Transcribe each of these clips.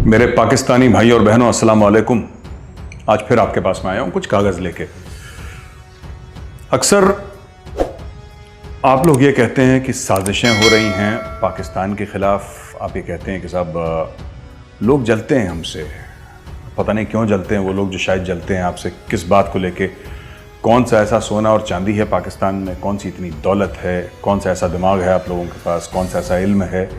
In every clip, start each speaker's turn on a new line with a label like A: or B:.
A: मेरे पाकिस्तानी भाई और बहनों, अस्सलाम वालेकुम। आज फिर आपके पास में आया हूं कुछ कागज़ लेके। अक्सर आप लोग ये कहते हैं कि साजिशें हो रही हैं पाकिस्तान के ख़िलाफ़। आप ये कहते हैं कि साहब लोग जलते हैं हमसे, पता नहीं क्यों जलते हैं वो लोग जो शायद जलते हैं आपसे, किस बात को लेके, कौन सा ऐसा सोना और चांदी है पाकिस्तान में, कौन सी इतनी दौलत है, कौन सा ऐसा दिमाग है आप लोगों के पास, कौन सा ऐसा इल्म है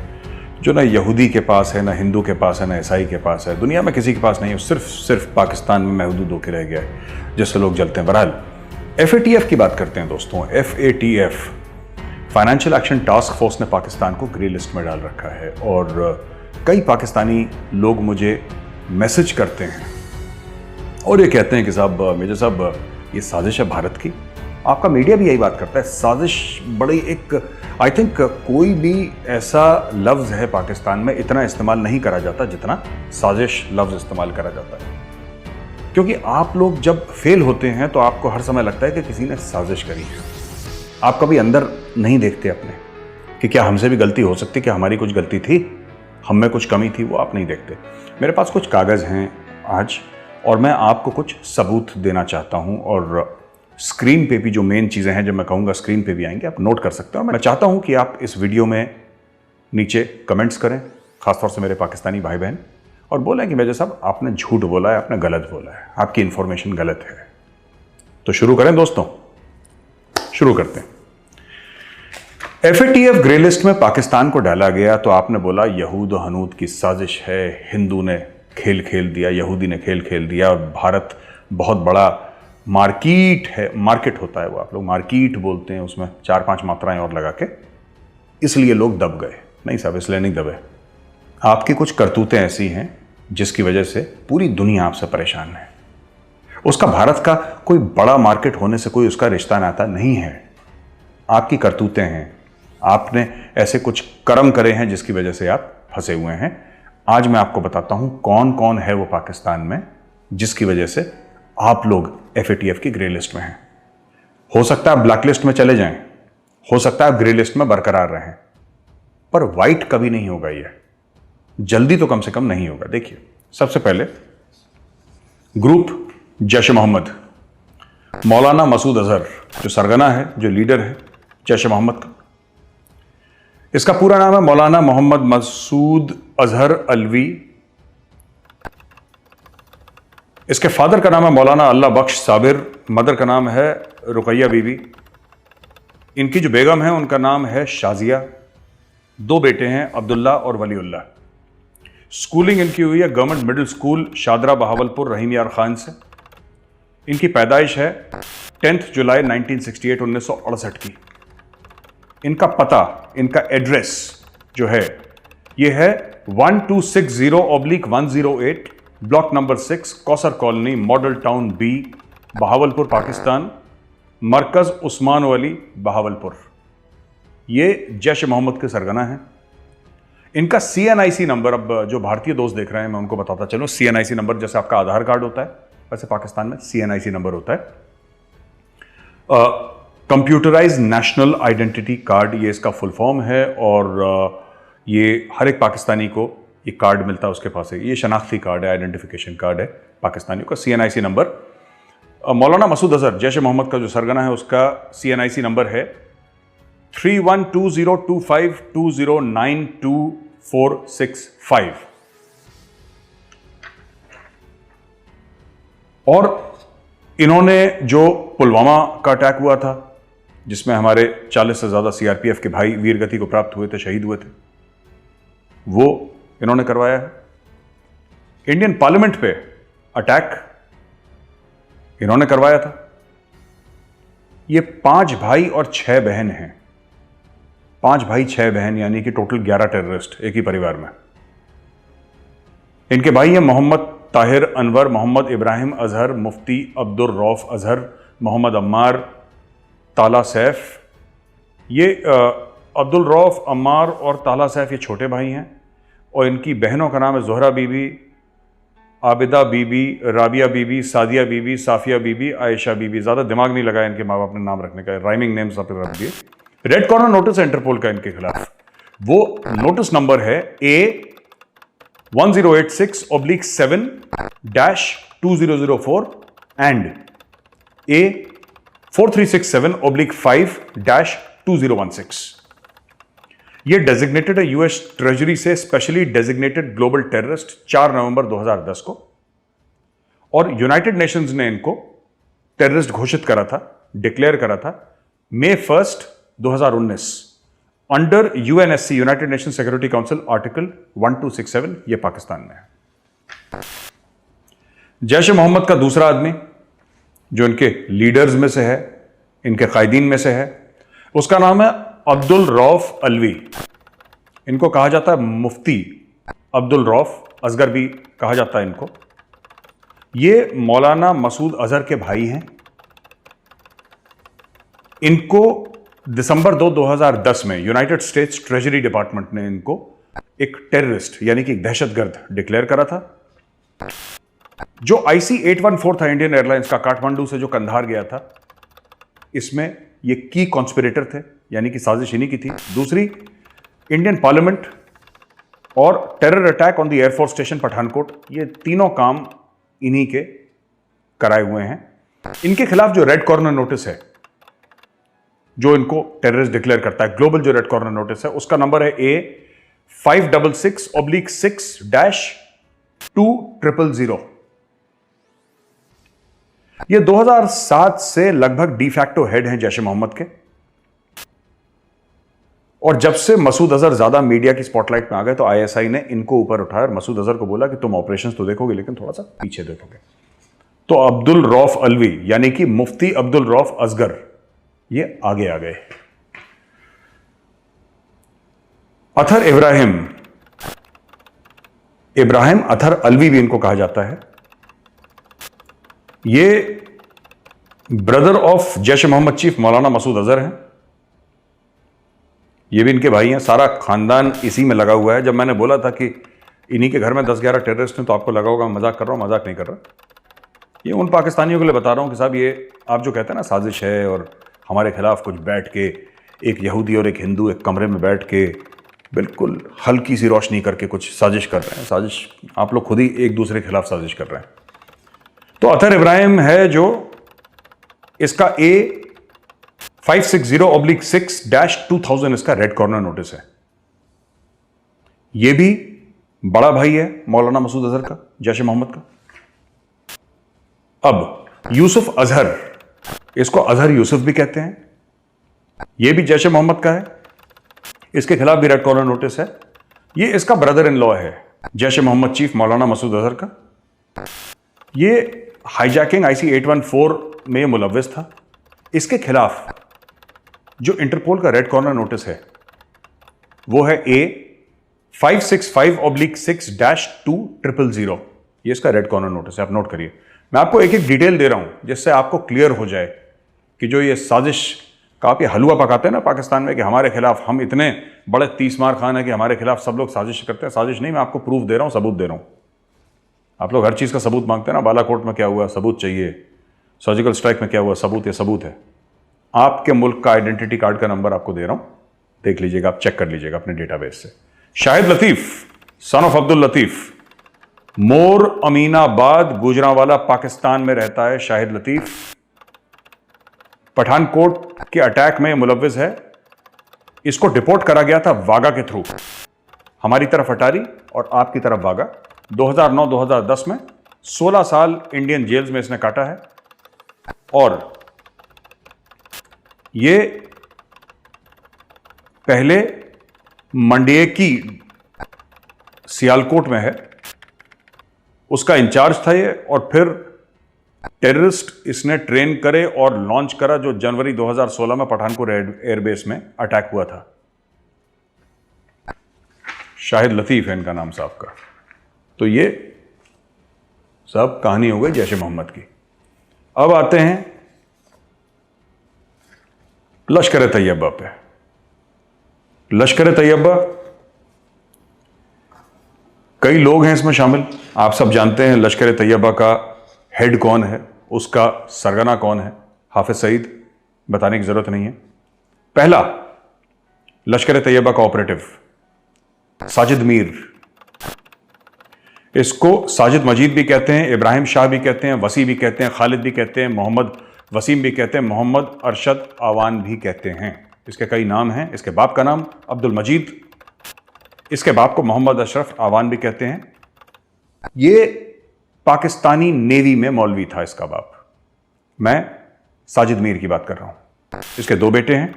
A: जो ना यहूदी के पास है, ना हिंदू के पास है, ना ईसाई के पास है, दुनिया में किसी के पास नहीं है, सिर्फ पाकिस्तान में महदूद होकर रह गया है, जिससे लोग जलते हैं। बहरहाल FATF की बात करते हैं दोस्तों। FATF, financial action task force ने पाकिस्तान को ग्रे लिस्ट में डाल रखा है और कई पाकिस्तानी लोग मुझे मैसेज करते हैं और ये कहते हैं कि साहब मेजर साहब ये साजिश है भारत की। आपका मीडिया भी यही बात करता है, साजिश बड़ी एक, आई थिंक कोई भी ऐसा लफ्ज़ है पाकिस्तान में इतना इस्तेमाल नहीं करा जाता जितना साजिश लफ्ज़ इस्तेमाल करा जाता है। क्योंकि आप लोग जब फेल होते हैं तो आपको हर समय लगता है कि किसी ने साजिश करी है। आप कभी अंदर नहीं देखते अपने कि क्या हमसे भी गलती हो सकती, क्या हमारी कुछ गलती थी, हम में कुछ कमी थी, वो आप नहीं देखते। मेरे पास कुछ कागज़ हैं आज और मैं आपको कुछ सबूत देना चाहता हूं और स्क्रीन पे भी जो मेन चीज़ें हैं, जब मैं कहूँगा स्क्रीन पे भी आएंगे, आप नोट कर सकते हो। मैं चाहता हूं कि आप इस वीडियो में नीचे कमेंट्स करें, खासतौर से मेरे पाकिस्तानी भाई बहन, और बोलें कि मेजर साहब आपने झूठ बोला है, आपने गलत बोला है, आपकी इन्फॉर्मेशन गलत है। तो शुरू करें दोस्तों, शुरू करते हैं। FATF ग्रे लिस्ट में पाकिस्तान को डाला गया तो आपने बोला यहूद और हनूद की साजिश है, हिंदू ने खेल खेल दिया, यहूदी ने खेल खेल दिया और भारत बहुत बड़ा मार्केट है, मार्केट होता है वो, आप लोग मार्केट बोलते हैं, उसमें 4-5 मात्राएं और लगा के, इसलिए लोग दब गए। नहीं साहब, इसलिए नहीं दबे। आपकी कुछ करतूतें ऐसी हैं जिसकी वजह से पूरी दुनिया आपसे परेशान है। उसका भारत का कोई बड़ा मार्केट होने से कोई उसका रिश्ता नाता नहीं है। आपकी करतूतें हैं, आपने ऐसे कुछ कर्म करे हैं जिसकी वजह से आप फंसे हुए हैं। आज मैं आपको बताता हूं कौन कौन है वो पाकिस्तान में जिसकी वजह से आप लोग FATF की ग्रे लिस्ट में हैं। हो सकता है आप ब्लैक लिस्ट में चले जाएं, हो सकता है आप ग्रे लिस्ट में बरकरार रहें, पर व्हाइट कभी नहीं होगा, ये जल्दी तो कम से कम नहीं होगा। देखिए, सबसे पहले ग्रुप जैश मोहम्मद, मौलाना मसूद अजहर जो सरगना है, जो लीडर है जैश मोहम्मद का, इसका पूरा नाम है मौलाना मोहम्मद मसूद अजहर अलवी। इसके फादर का नाम है मौलाना अल्लाह बख्श साबिर, मदर का नाम है रुकैया बीबी, इनकी जो बेगम है उनका नाम है शाजिया, 2 बेटे हैं अब्दुल्ला और वलीउल्लाह। स्कूलिंग इनकी हुई है government middle school Shahdara Bahawalpur Rahim Yar Khan से। इनकी पैदाइश है 10 जुलाई 1968 1968 की। इनका पता, इनका एड्रेस जो है ये है 1260/108 block number 6 Kausar colony model town B, Bahawalpur Pakistan, Markaz Usman Wali Bahawalpur. ये जैश मोहम्मद के सरगना है। इनका CNIC नंबर, अब जो भारतीय दोस्त देख रहे हैं मैं उनको बताता चलूं, CNIC नंबर जैसे आपका आधार कार्ड होता है वैसे पाकिस्तान में CNIC नंबर होता है, कंप्यूटराइज नेशनल आइडेंटिटी कार्ड, ये इसका फुल फॉर्म है। और ये हर एक पाकिस्तानी को ये कार्ड मिलता है उसके पास है, ये शनाख्ती कार्ड है, आइडेंटिफिकेशन कार्ड है पाकिस्तानियों का। CNIC नंबर, मौलाना मसूद अजहर जैश मोहम्मद का जो सरगना है उसका CNIC नंबर है 312025209245। और इन्होंने जो पुलवामा का अटैक हुआ था जिसमें हमारे 40 से ज्यादा CRPF के भाई वीर गति को प्राप्त हुए थे, शहीद हुए थे, वो इन्होंने करवाया है। इंडियन पार्लियामेंट पे अटैक इन्होंने करवाया था। ये 5 भाई और 6 बहन हैं, 5 भाई 6 बहन, यानी कि टोटल 11 टेररिस्ट एक ही परिवार में। इनके भाई हैं मोहम्मद ताहिर अनवर, मोहम्मद इब्राहिम अजहर, मुफ्ती अब्दुल रऊफ अजहर, मोहम्मद अम्मार, ताला सैफ। ये अब्दुल रऊफ, अम्मार और ताला सैफ ये छोटे भाई हैं और इनकी बहनों का नाम है ज़ोहरा बीबी, आबिदा बीबी, राबिया बीबी, सादिया बीबी, साफिया बीबी, आयशा बीबी। ज़्यादा दिमाग नहीं लगाया इनके माँ बाप ने नाम रखने का, राइमिंग नेम्स आप रख दिए। रेड कॉर्नर नोटिस इंटरपोल का इनके खिलाफ, वो नोटिस नंबर है A 1086/7-2004 एंड A 4367/5-2016। ये डेजिग्नेटेड है यूएस ट्रेजरी से स्पेशली डेजिग्नेटेड ग्लोबल टेररिस्ट 4 नवंबर 2010 को, और यूनाइटेड नेशंस ने इनको टेररिस्ट घोषित करा था, डिक्लेयर करा था May 1, 2019 under UNSC, United nation security council, article 1267। ये पाकिस्तान में है। जैश ए मोहम्मद का दूसरा आदमी जो इनके लीडर्स में से है, इनके कायदीन में से है, उसका नाम है अब्दुल रऊफ अलवी। इनको कहा जाता है मुफ्ती अब्दुल रऊफ असगर भी कहा जाता है इनको। ये मौलाना मसूद अजहर के भाई हैं। इनको दिसंबर 2010 में यूनाइटेड स्टेट्स ट्रेजरी डिपार्टमेंट ने इनको एक टेररिस्ट यानी कि दहशतगर्द डिक्लेयर करा था। जो IC 814 था इंडियन एयरलाइंस का, काठमांडू से जो कंधार गया था, इसमें ये की कॉन्स्पिरेटर थे, यानी कि साजिश इन्हीं की थी। दूसरी, इंडियन पार्लियामेंट और terror attack on the air force station Pathankot, ये तीनों काम इन्हीं के कराए हुए हैं। इनके खिलाफ जो रेड कॉर्नर नोटिस है, जो इनको टेररिस्ट डिक्लेयर करता है, ग्लोबल जो रेड कॉर्नर नोटिस है, उसका नंबर है A 566/6-2000। ये 2007 से लगभग डिफैक्टो हेड हैं जैश ए मोहम्मद के, और जब से मसूद अजहर ज्यादा मीडिया की स्पॉटलाइट में आ गए तो ISI ने इनको ऊपर उठाया और मसूद अजहर को बोला कि तुम ऑपरेशंस तो देखोगे लेकिन थोड़ा सा पीछे देखोगे। तो अब्दुल रऊफ अलवी यानी कि मुफ्ती अब्दुल रऊफ असगर, ये आगे आ गए। अथर इब्राहिम अथर अलवी भी इनको कहा जाता है। ये brother of Jaish e Mohammed chief Maulana Masood Azhar हैं। ये भी इनके भाई हैं। सारा खानदान इसी में लगा हुआ है। जब मैंने बोला था कि इन्हीं के घर में 10-11 टेररिस्ट हैं तो आपको लगा होगा मजाक कर रहा हूं। मजाक नहीं कर रहा। ये उन पाकिस्तानियों के लिए बता रहा हूं कि साहब ये आप जो कहते हैं ना साजिश है, और हमारे खिलाफ कुछ बैठ के, एक यहूदी और एक हिंदू एक कमरे में बैठ के बिल्कुल हल्की सी रोशनी करके कुछ साजिश कर रहे हैं। साजिश आप लोग खुद ही एक दूसरे के खिलाफ साजिश कर रहे हैं। तो अथर इब्राहिम है जो इसका A 560/6-2000 इसका रेड कॉर्नर नोटिस है। यह भी बड़ा भाई है मौलाना मसूद अजहर का, जैश ए मोहम्मद का। अब यूसुफ अजहर, इसको अजहर यूसुफ भी कहते हैं, यह भी जैश ए मोहम्मद का है। इसके खिलाफ भी रेड कॉर्नर नोटिस है। यह इसका ब्रदर इन लॉ है जैश ए मोहम्मद चीफ मौलाना मसूद अजहर का। यह हाईजैकिंग IC 814 में मुलव्विस था। इसके खिलाफ जो इंटरपोल का रेड कॉर्नर नोटिस है वो है A 565/6-200। ये इसका रेड कॉर्नर नोटिस है, आप नोट करिए। मैं आपको एक एक डिटेल दे रहा हूं जिससे आपको क्लियर हो जाए कि जो ये साजिश का आप ये हलवा पकाते हैं ना पाकिस्तान में कि हमारे खिलाफ हम इतने बड़े 30 मार खान है कि हमारे खिलाफ सब लोग साजिश करते हैं। साजिश नहीं, मैं आपको प्रूफ दे रहा हूं, सबूत दे रहा हूं। आप लोग हर चीज का सबूत मांगते हैं ना, बालाकोट में क्या हुआ सबूत चाहिए, सर्जिकल स्ट्राइक में क्या हुआ सबूत, ये सबूत है। आपके मुल्क का आइडेंटिटी कार्ड का नंबर आपको दे रहा हूं, देख लीजिएगा, आप चेक कर लीजिएगा अपने डेटाबेस से। शाहिद लतीफ सन ऑफ अब्दुल लतीफ, मोर अमीनाबाद गुजरांवाला पाकिस्तान में रहता है शाहिद लतीफ। पठानकोट के अटैक में मुलव्विस है। इसको डिपोर्ट करा गया था वागा के थ्रू, हमारी तरफ अटारी और आपकी तरफ वागा। 2009-2010 में 16 साल इंडियन जेल्स में इसने काटा है। और ये पहले मंडिये की सियालकोट में है, उसका इंचार्ज था ये। और फिर टेररिस्ट इसने ट्रेन करे और लॉन्च करा जो जनवरी 2016 में पठानकोट एयरबेस में अटैक हुआ था। शाहिद लतीफ है इनका नाम साहब का। तो ये सब कहानी हो गई जैश ए मोहम्मद की। अब आते हैं लश्कर तैयबा पे। लश्कर तैयबा, कई लोग हैं इसमें शामिल। आप सब जानते हैं लश्कर तैयबा का हेड कौन है, उसका सरगना कौन है। हाफिज सईद, बताने की जरूरत नहीं है। पहला लश्कर तैयबा का ऑपरेटिव साजिद मीर, इसको साजिद मजीद भी कहते हैं, इब्राहिम शाह भी कहते हैं, वसी भी कहते हैं, खालिद भी कहते हैं, मोहम्मद वसीम भी कहते हैं, मोहम्मद अरशद आवान भी कहते हैं। इसके कई नाम हैं। इसके बाप का नाम अब्दुल मजीद, इसके बाप को मोहम्मद अशरफ आवान भी कहते हैं। ये पाकिस्तानी नेवी में मौलवी था इसका बाप। मैं साजिद मीर की बात कर रहा हूं। इसके दो बेटे हैं।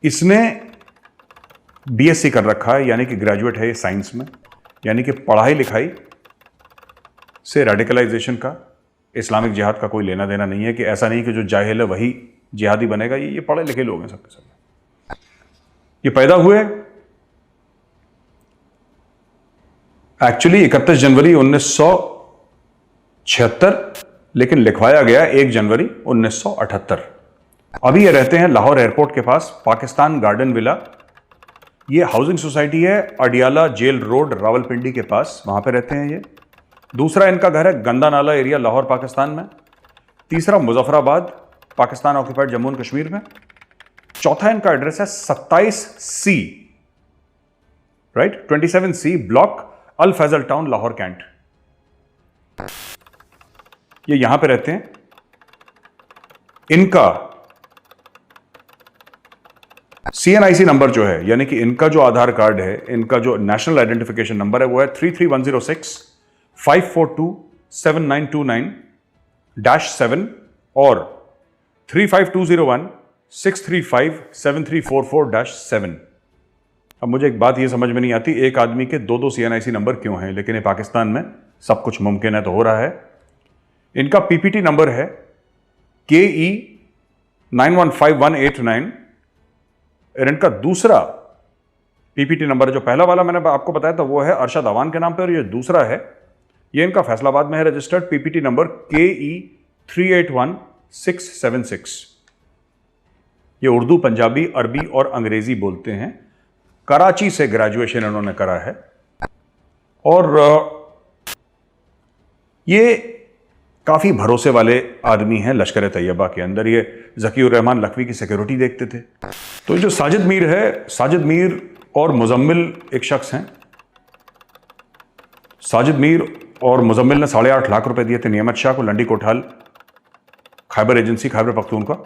A: इसने बीएससी कर रखा है, यानी कि ग्रेजुएट है ये साइंस में, यानी कि पढ़ाई लिखाई से रेडिकलाइजेशन का, इस्लामिक जिहाद का कोई लेना देना नहीं है। कि ऐसा नहीं कि जो जाहिल है वही जिहादी बनेगा। ये पढ़े लिखे लोग हैं सबके सब। ये पैदा हुए एक्चुअली 31 जनवरी 1976, लेकिन लिखवाया गया 1 जनवरी 1978। अभी ये रहते हैं लाहौर एयरपोर्ट के पास, पाकिस्तान गार्डन विला। ये हाउसिंग सोसाइटी है अडियाला जेल रोड, रावलपिंडी के पास, वहां पे रहते हैं ये। दूसरा इनका घर है गंदा नाला एरिया, लाहौर पाकिस्तान में। तीसरा मुजफ्फराबाद, पाकिस्तान ऑक्यूपाइड जम्मू एंड कश्मीर में। चौथा इनका एड्रेस है 27C, राइट, 27C ब्लॉक, अल फैजल टाउन, लाहौर कैंट। ये यहां पे रहते हैं। इनका CNIC नंबर जो है, यानी कि इनका जो आधार कार्ड है, इनका जो नेशनल आइडेंटिफिकेशन नंबर है, वो है 33106-542-7929-7 और 35201-635-7344-7। अब मुझे एक बात ये समझ में नहीं आती, एक आदमी के दो CNIC नंबर क्यों हैं, लेकिन ये पाकिस्तान में सब कुछ मुमकिन है तो हो रहा है। इनका PPT नंबर है KE 915189 और इनका दूसरा PPT नंबर है, जो पहला वाला मैंने आपको बताया था वो है अरशद आवान के नाम पे, और ये दूसरा है, ये इनका फैसलाबाद में है रजिस्टर्ड, PPT नंबर KE 381676। ये उर्दू, पंजाबी, अरबी और अंग्रेजी बोलते हैं। कराची से ग्रेजुएशन इन्होंने करा है। और ये काफी भरोसे वाले आदमी हैं लश्कर तैयबा के अंदर। ये ज़कीउर रहमान लखवी की सिक्योरिटी देखते थे। तो जो साजिद मीर है, साजिद मीर और मुजम्मिल एक शख्स हैं। साजिद मीर और मुजम्मिल ने 8.5 लाख रुपए दिए थे नियामत शाह को, लंडी कोठाल खैबर एजेंसी, खैबर पख्तूनख्वा।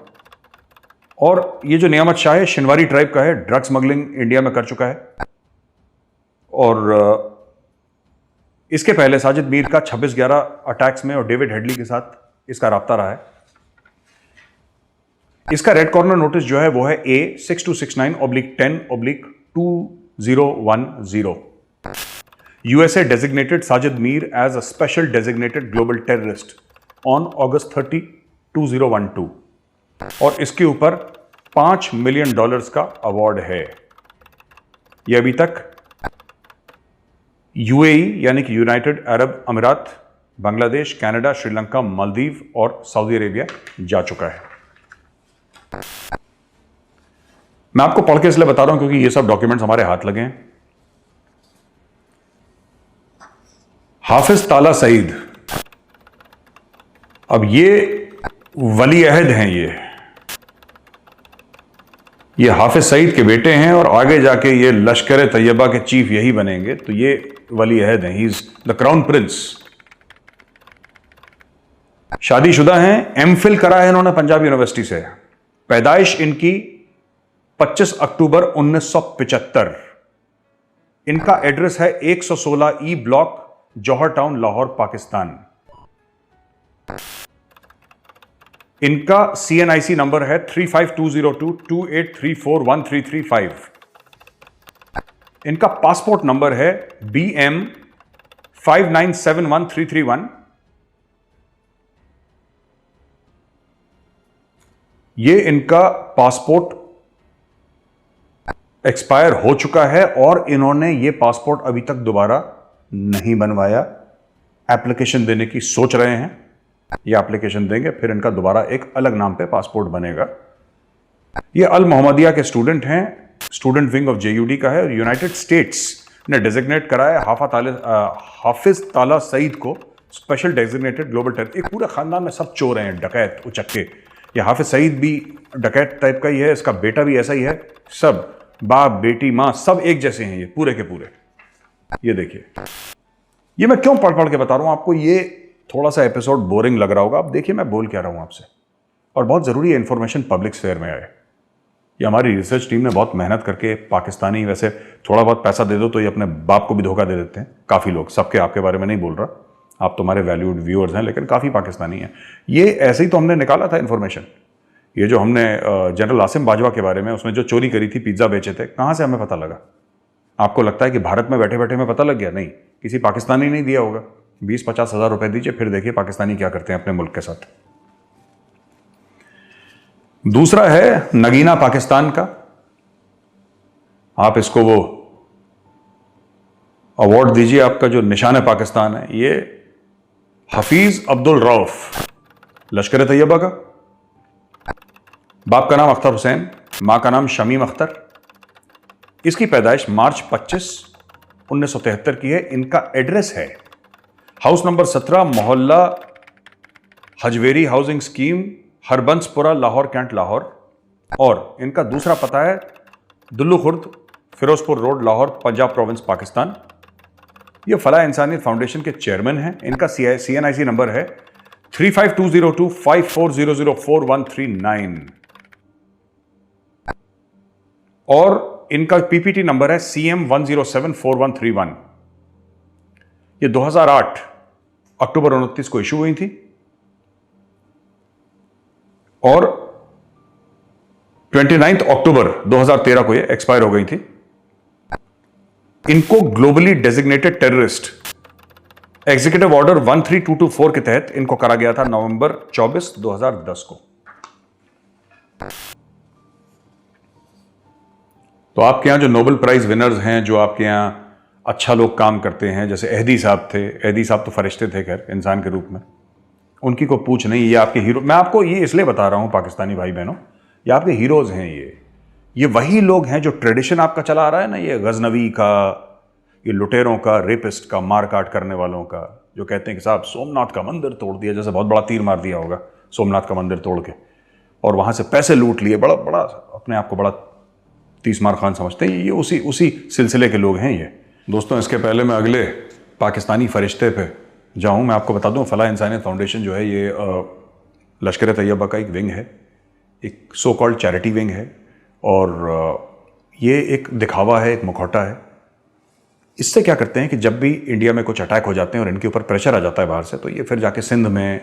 A: और ये जो नियामत शाह है शिनवारी ट्राइब का है, ड्रग स्मगलिंग इंडिया में कर चुका है। और इसके पहले साजिद मीर का 26/11 अटैक्स में और डेविड हेडली के साथ इसका राब्ता रहा है। इसका रेड कॉर्नर नोटिस जो है वो है A6269/10/2010। USA designated Sajid Mir as a special designated global terrorist on August 30, 2012 और इसके ऊपर $5 मिलियन का अवार्ड है। यह अभी तक UAE यानी कि यूनाइटेड अरब अमीरात, बांग्लादेश, कनाडा, श्रीलंका, मालदीव और सऊदी अरेबिया जा चुका है। मैं आपको पढ़ के इसलिए बता रहा हूं क्योंकि ये सब डॉक्यूमेंट्स हमारे हाथ लगे हैं। हाफिज ताला सईद, अब ये वली अहद हैं। ये हाफिज सईद के बेटे हैं और आगे जाके ये लश्कर तैयबा के चीफ यही बनेंगे। तो ये वली अहद हैं, he is the crown Prince. शादीशुदा हैं, MPhil करा है इन्होंने पंजाब यूनिवर्सिटी से। पैदाइश इनकी 25 अक्टूबर 1975। इनका एड्रेस है 116E ब्लॉक, जौहर टाउन, लाहौर, पाकिस्तान। इनका CNIC नंबर है 35202283413335। इनका पासपोर्ट नंबर है BM 5971331। ये इनका पासपोर्ट एक्सपायर हो चुका है और इन्होंने ये पासपोर्ट अभी तक दोबारा नहीं बनवाया। एप्लीकेशन देने की सोच रहे हैं। ये एप्लीकेशन देंगे, फिर इनका दोबारा एक अलग नाम पे पासपोर्ट बनेगा। ये अल मोहम्मदिया के स्टूडेंट हैं, स्टूडेंट विंग ऑफ JUD का है। और यूनाइटेड स्टेट्स ने डेजिग्नेट करा है हाफिज ताला सईद को स्पेशल डेजिग्नेटेड ग्लोबल टेरर। एक पूरे खानदान में सब चोर हैं, डकैत, उचक्के। ये हाफिज सईद भी डकैत टाइप का ही है, इसका बेटा भी ऐसा ही है। सब बाप बेटी मां सब एक जैसे हैं, ये पूरे के पूरे। ये देखिए, ये मैं क्यों पढ़ पढ़ के बता रहा हूं आपको, ये थोड़ा सा एपिसोड बोरिंग लग रहा होगा, अब देखिए मैं बोल क्या रहा हूं आपसे, और बहुत ज़रूरी है इन्फॉर्मेशन पब्लिक स्फेयर में आए। ये हमारी रिसर्च टीम ने बहुत मेहनत करके, पाकिस्तानी वैसे थोड़ा बहुत पैसा दे दो तो ये अपने बाप को भी धोखा दे देते हैं काफ़ी लोग, सबके आपके बारे में नहीं बोल रहा, आप तुम्हारे वैल्यूड व्यूअर्स हैं, लेकिन काफ़ी पाकिस्तानी हैं। ये ऐसे ही तो हमने निकाला था इन्फॉर्मेशन, ये जो हमने जनरल आसिम बाजवा के बारे में, उसमें जो चोरी करी थी, पिज्ज़ा बेचे थे, कहाँ से हमें पता लगा? आपको लगता है कि भारत में बैठे बैठे हमें पता लग गया? नहीं, किसी पाकिस्तानी नहीं दिया होगा। 20-50 हज़ार रुपए दीजिए, फिर देखिए पाकिस्तानी क्या करते हैं अपने मुल्क के साथ। दूसरा है नगीना पाकिस्तान का, आप इसको वो अवार्ड दीजिए, आपका जो निशान पाकिस्तान है, ये हफीज अब्दुल रऊफ, लश्कर तैयबा का। बाप का नाम अख्तर हुसैन, मां का नाम शमीम अख्तर। इसकी पैदाइश मार्च 25, 1973 की है। इनका एड्रेस है हाउस नंबर 17, मोहल्ला Hajveri housing scheme, Harbanspura, Lahore cantt, Lahore. और इनका दूसरा पता है दुल्लू खुर्द, फिरोजपुर रोड, लाहौर, पंजाब प्रोविंस, पाकिस्तान। ये फलाह इंसानियत फाउंडेशन के चेयरमैन हैं। इनका CNIC नंबर है 352025400439 और इनका PPT नंबर है CM1074131। ये 2008 अक्टूबर 29 को इशू हुई थी और 29 अक्टूबर 2013 को ये एक्सपायर हो गई थी। इनको globally designated terrorist executive order 13224 के तहत इनको करा गया था नवंबर 24, 2010 को। तो आपके यहां जो नोबेल प्राइज विनर्स हैं, जो आपके यहां अच्छा लोग काम करते हैं, जैसे एहदी साहब थे, एहदी साहब तो फरिश्ते थे खैर इंसान के रूप में, उनकी कोई पूछ नहीं, ये आपके हीरो। मैं आपको ये इसलिए बता रहा हूं पाकिस्तानी भाई बहनों, ये आपके हीरोज हैं। ये वही लोग हैं जो ट्रेडिशन आपका चला आ रहा है ना, ये गजनवी का, ये लुटेरों का, रेपिस्ट का, मार काट करने वालों का, जो कहते हैं कि साहब सोमनाथ का मंदिर तोड़ दिया, जैसे बहुत बड़ा तीर मार दिया होगा सोमनाथ का मंदिर तोड़ के, और वहां से पैसे लूट लिए, बड़ा बड़ा अपने आप को बड़ा तीसमार खान समझते हैं। ये उसी सिलसिले के लोग हैं ये। दोस्तों, इसके पहले मैं अगले पाकिस्तानी फरिश्ते पे जाऊं, मैं आपको बता दूं, फलाह इंसानियत फाउंडेशन जो है ये लश्कर तैयबा का एक विंग है, एक सो कॉल्ड चैरिटी विंग है, और ये एक दिखावा है, एक मुखौटा है। इससे क्या करते हैं कि जब भी इंडिया में कुछ अटैक हो जाते हैं और इनके ऊपर प्रेशर आ जाता है बाहर से, तो ये फिर जाके सिंध में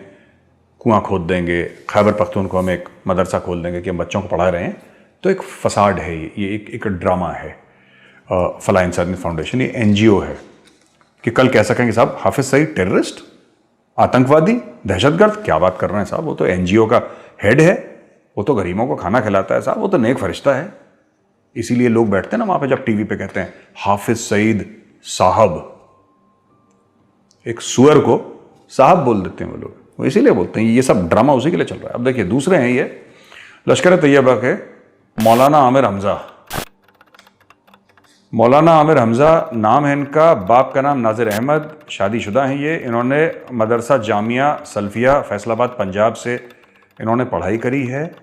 A: कुआं खोद देंगे, खैबर पख्तूनख्वा में एक मदरसा खोल देंगे कि हम बच्चों को पढ़ा रहे हैं। तो एक फसाड है ये एक ड्रामा है। फलाह इंसानियत फाउंडेशन ये NGO है कि कल कह सकें कि साहब हाफिज सईद टेररिस्ट, आतंकवादी, दहशतगर्द, क्या बात कर रहे हैं साहब, वो तो NGO का हेड है, वो तो गरीबों को खाना खिलाता है साहब, वो तो नेक फरिश्ता है। इसीलिए लोग बैठते हैं ना वहां पे, जब टीवी पे कहते हैं हाफिज सईद साहब, एक सुअर को साहब बोल देते हैं वो लोग, वो इसीलिए बोलते हैं। ये सब ड्रामा उसी के लिए चल रहा है। अब देखिए दूसरे हैं ये लश्कर तैयबा के मौलाना आमिर हमजा। मौलाना आमिर हमजा नाम है इनका, बाप का नाम नाजिर अहमद, शादीशुदा हैं ये। इन्होंने मदरसा जामिया सल्फिया फैसलाबाद पंजाब से इन्होंने पढ़ाई करी है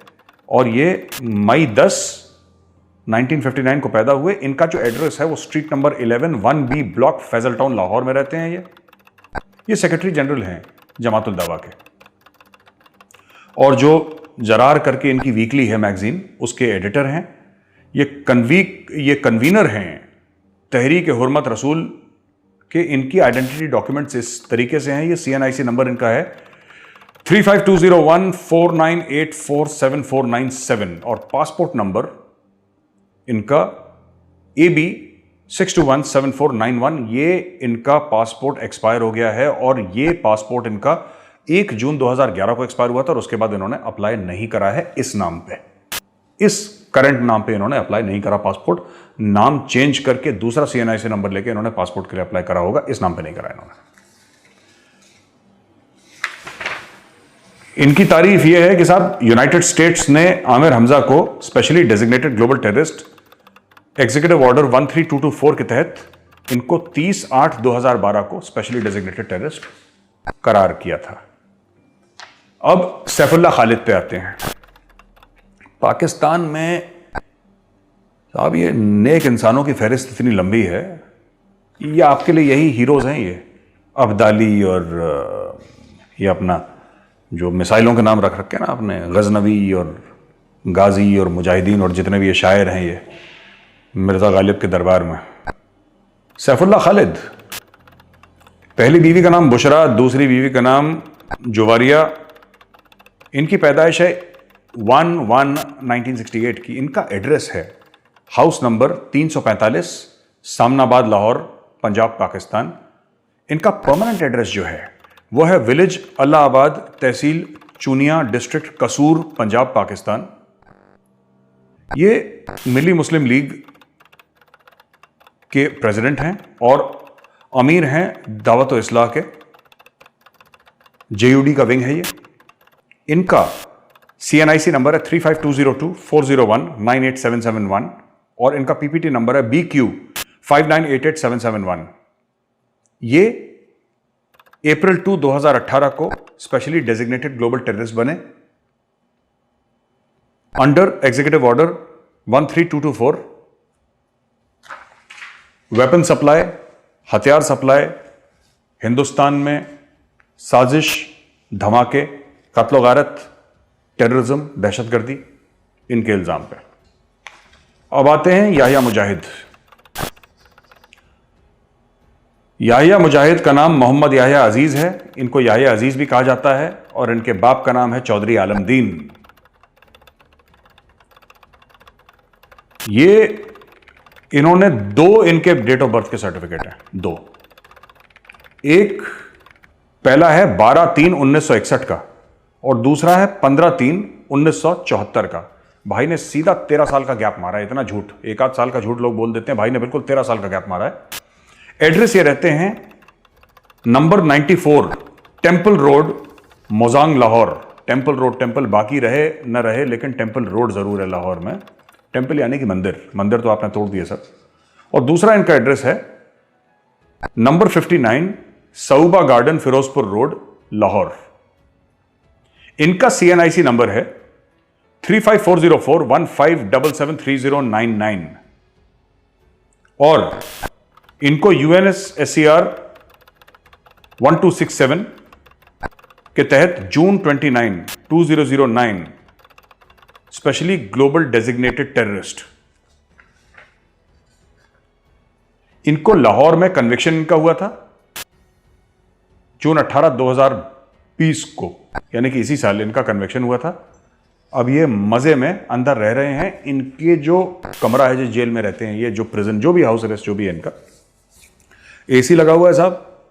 A: और ये मई 10, 1959 को पैदा हुए। इनका जो एड्रेस है वो street number 11 1B block Faisal town Lahore में रहते हैं ये सेक्रेटरी जनरल हैं जमातुल दावा के। और जो जरार करके इनकी वीकली है मैगजीन, उसके एडिटर हैं ये। कन्वीनर हैं तहरीक हुर्मत रसूल के। इनकी आइडेंटिटी डॉक्यूमेंट्स इस तरीके से हैं। ये CNIC नंबर इनका है 352014984747 और पासपोर्ट नंबर इनका AB 6217491। ये इनका पासपोर्ट एक्सपायर हो गया है और ये पासपोर्ट इनका 1 जून 2011 को एक्सपायर हुआ था और उसके बाद इन्होंने अप्लाई नहीं करा है इस नाम पे, इस करंट नाम पे इन्होंने अप्लाई नहीं करा पासपोर्ट। नाम चेंज करके दूसरा CNIC नंबर लेके इन्होंने पासपोर्ट के लिए अप्लाई करा होगा, इस नाम पे नहीं करा इन्होंने। इनकी तारीफ यह है कि साहब यूनाइटेड स्टेट्स ने आमिर हमजा को specially designated global terrorist executive order 13224 के तहत इनको 30/8/2012 को स्पेशली डेजिग्नेटेड टेररिस्ट करार किया था। अब सैफुल्लाह खालिद पे आते हैं। पाकिस्तान में साहब ये नेक इंसानों की फहरिस्त इतनी लंबी है, ये आपके लिए यही हीरोज हैं। अब्दाली और ये अपना जो मिसाइलों के नाम रख रखे हैं ना आपने, गजनवी और गाजी और मुजाहिदीन और जितने भी ये शायर हैं ये मिर्ज़ा गालिब के दरबार में। सैफुल्लाह खालिद, पहली बीवी का नाम बुशरा, दूसरी बीवी का नाम जुवारिया। इनकी पैदाइश है 1/1/1968 की। इनका एड्रेस है हाउस नंबर 345, सामनाबाद, लाहौर, पंजाब, पाकिस्तान। इनका परमानेंट एड्रेस जो है वो है विलेज अल्लाहाबाद, तहसील चूनिया, डिस्ट्रिक्ट कसूर, पंजाब, पाकिस्तान। ये मिली मुस्लिम लीग के प्रेसिडेंट हैं और अमीर हैं दावत इस्लाह के। जेयूडी का विंग है ये। इनका CNIC नंबर है 352024019877 और इनका PPT नंबर है BQ 5988771। ये अप्रैल 2, 2018 को स्पेशली डेजिग्नेटेड ग्लोबल टेररिस्ट बने under executive order 13224। Weapon supply, हथियार सप्लाई, हिंदुस्तान में साजिश, धमाके, कत्ल गारत, टेररिज्म, दहशतगर्दी, इनके इल्जाम पे। अब आते हैं याहिया मुजाहिद। याहिया मुजाहिद का नाम मोहम्मद याहिया अजीज है। इनको याहिया अजीज भी कहा जाता है और इनके बाप का नाम है चौधरी आलमदीन। ये इन्होंने दो इनके डेट ऑफ बर्थ के सर्टिफिकेट हैं, दो। एक पहला है 12/3/1961 का और दूसरा है 15/3/1974 का। भाई ने सीधा 13 साल का गैप मारा है। इतना झूठ, एक आध साल का झूठ लोग बोल देते हैं, भाई ने बिल्कुल 13 साल का गैप मारा है। एड्रेस ये रहते हैं number 94 temple road, Mojang, Lahore. Temple road, temple बाकी रहे न रहे लेकिन टेंपल रोड जरूर है लाहौर में। टेंपल यानी कि मंदिर, मंदिर तो आपने तोड़ दिए सर। और दूसरा इनका एड्रेस है number 59 Sauba garden, Ferozepur road, Lahore. इनका CNIC नंबर है 35404157730999 और इनको UNSCR 1267 के तहत जून 29, 2009 स्पेशली ग्लोबल डेजिग्नेटेड टेररिस्ट। इनको लाहौर में कन्विक्शन इनका हुआ था जून 18, 2020 को, यानी कि इसी साल इनका कन्विक्शन हुआ था। अब ये मजे में अंदर रह रहे हैं। इनके जो कमरा है, जो जेल में रहते हैं, ये जो प्रिजन, जो भी हाउस अरेस्ट जो भी है इनका, AC लगा हुआ है साहब,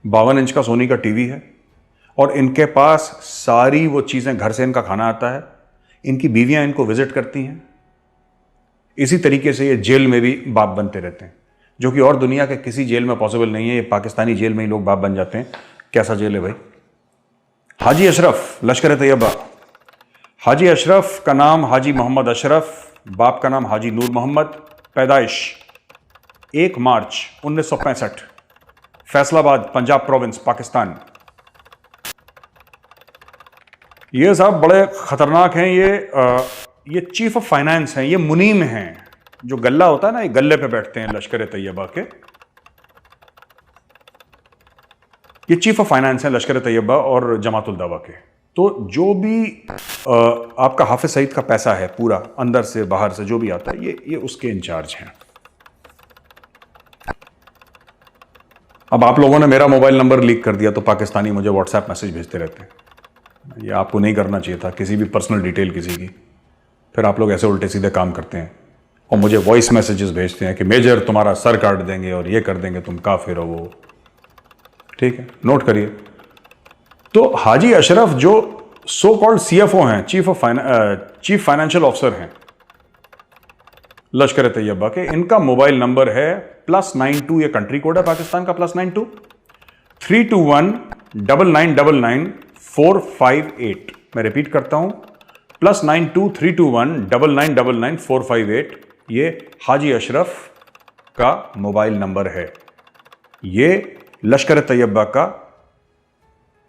A: 52 इंच का सोनी का टीवी है और इनके पास सारी वो चीजें, घर से इनका खाना आता है, इनकी बीवियां इनको विजिट करती हैं। इसी तरीके से ये जेल में भी बाप बनते रहते हैं, जो कि और दुनिया के किसी जेल में पॉसिबल नहीं है। ये पाकिस्तानी जेल में ही लोग बाप बन जाते हैं। कैसा जेल है भाई। हाजी अशरफ, लश्कर तैयबा। हाजी अशरफ का नाम हाजी मोहम्मद अशरफ, बाप का नाम हाजी नूर मोहम्मद। पैदाइश 1 मार्च 1965, फैसलाबाद, पंजाब प्रोविंस, पाकिस्तान। ये साहब बड़े खतरनाक हैं। ये चीफ ऑफ फाइनेंस हैं, ये मुनीम हैं। जो गल्ला होता है ना, ये गल्ले पे बैठते हैं लश्कर तैयबा के। ये चीफ ऑफ फाइनेंस हैं लश्कर तैयबा और जमातुल दावा के। तो जो भी आपका हाफिज सईद का पैसा है पूरा, अंदर से बाहर से जो भी आता है, ये उसके इंचार्ज हैं। अब आप लोगों ने मेरा मोबाइल नंबर लीक कर दिया तो पाकिस्तानी मुझे व्हाट्सएप मैसेज भेजते रहते हैं। ये आपको नहीं करना चाहिए था, किसी भी पर्सनल डिटेल किसी की। फिर आप लोग ऐसे उल्टे सीधे काम करते हैं और मुझे वॉइस मैसेजेस भेजते हैं कि मेजर तुम्हारा सर काट देंगे और ये कर देंगे, तुम काफिर हो वो। ठीक है, नोट करिए। तो हाजी अशरफ जो सो कॉल्ड CFO हैं, चीफ फाइनेंशियल ऑफिसर हैं लश्कर तैयबा के, इनका मोबाइल नंबर है +92, ये कंट्री कोड है पाकिस्तान का, +92 321 9999 मैं रिपीट करता हूं, +92 321 9999 ये हाजी अशरफ का मोबाइल नंबर है। ये लश्कर तैयबा का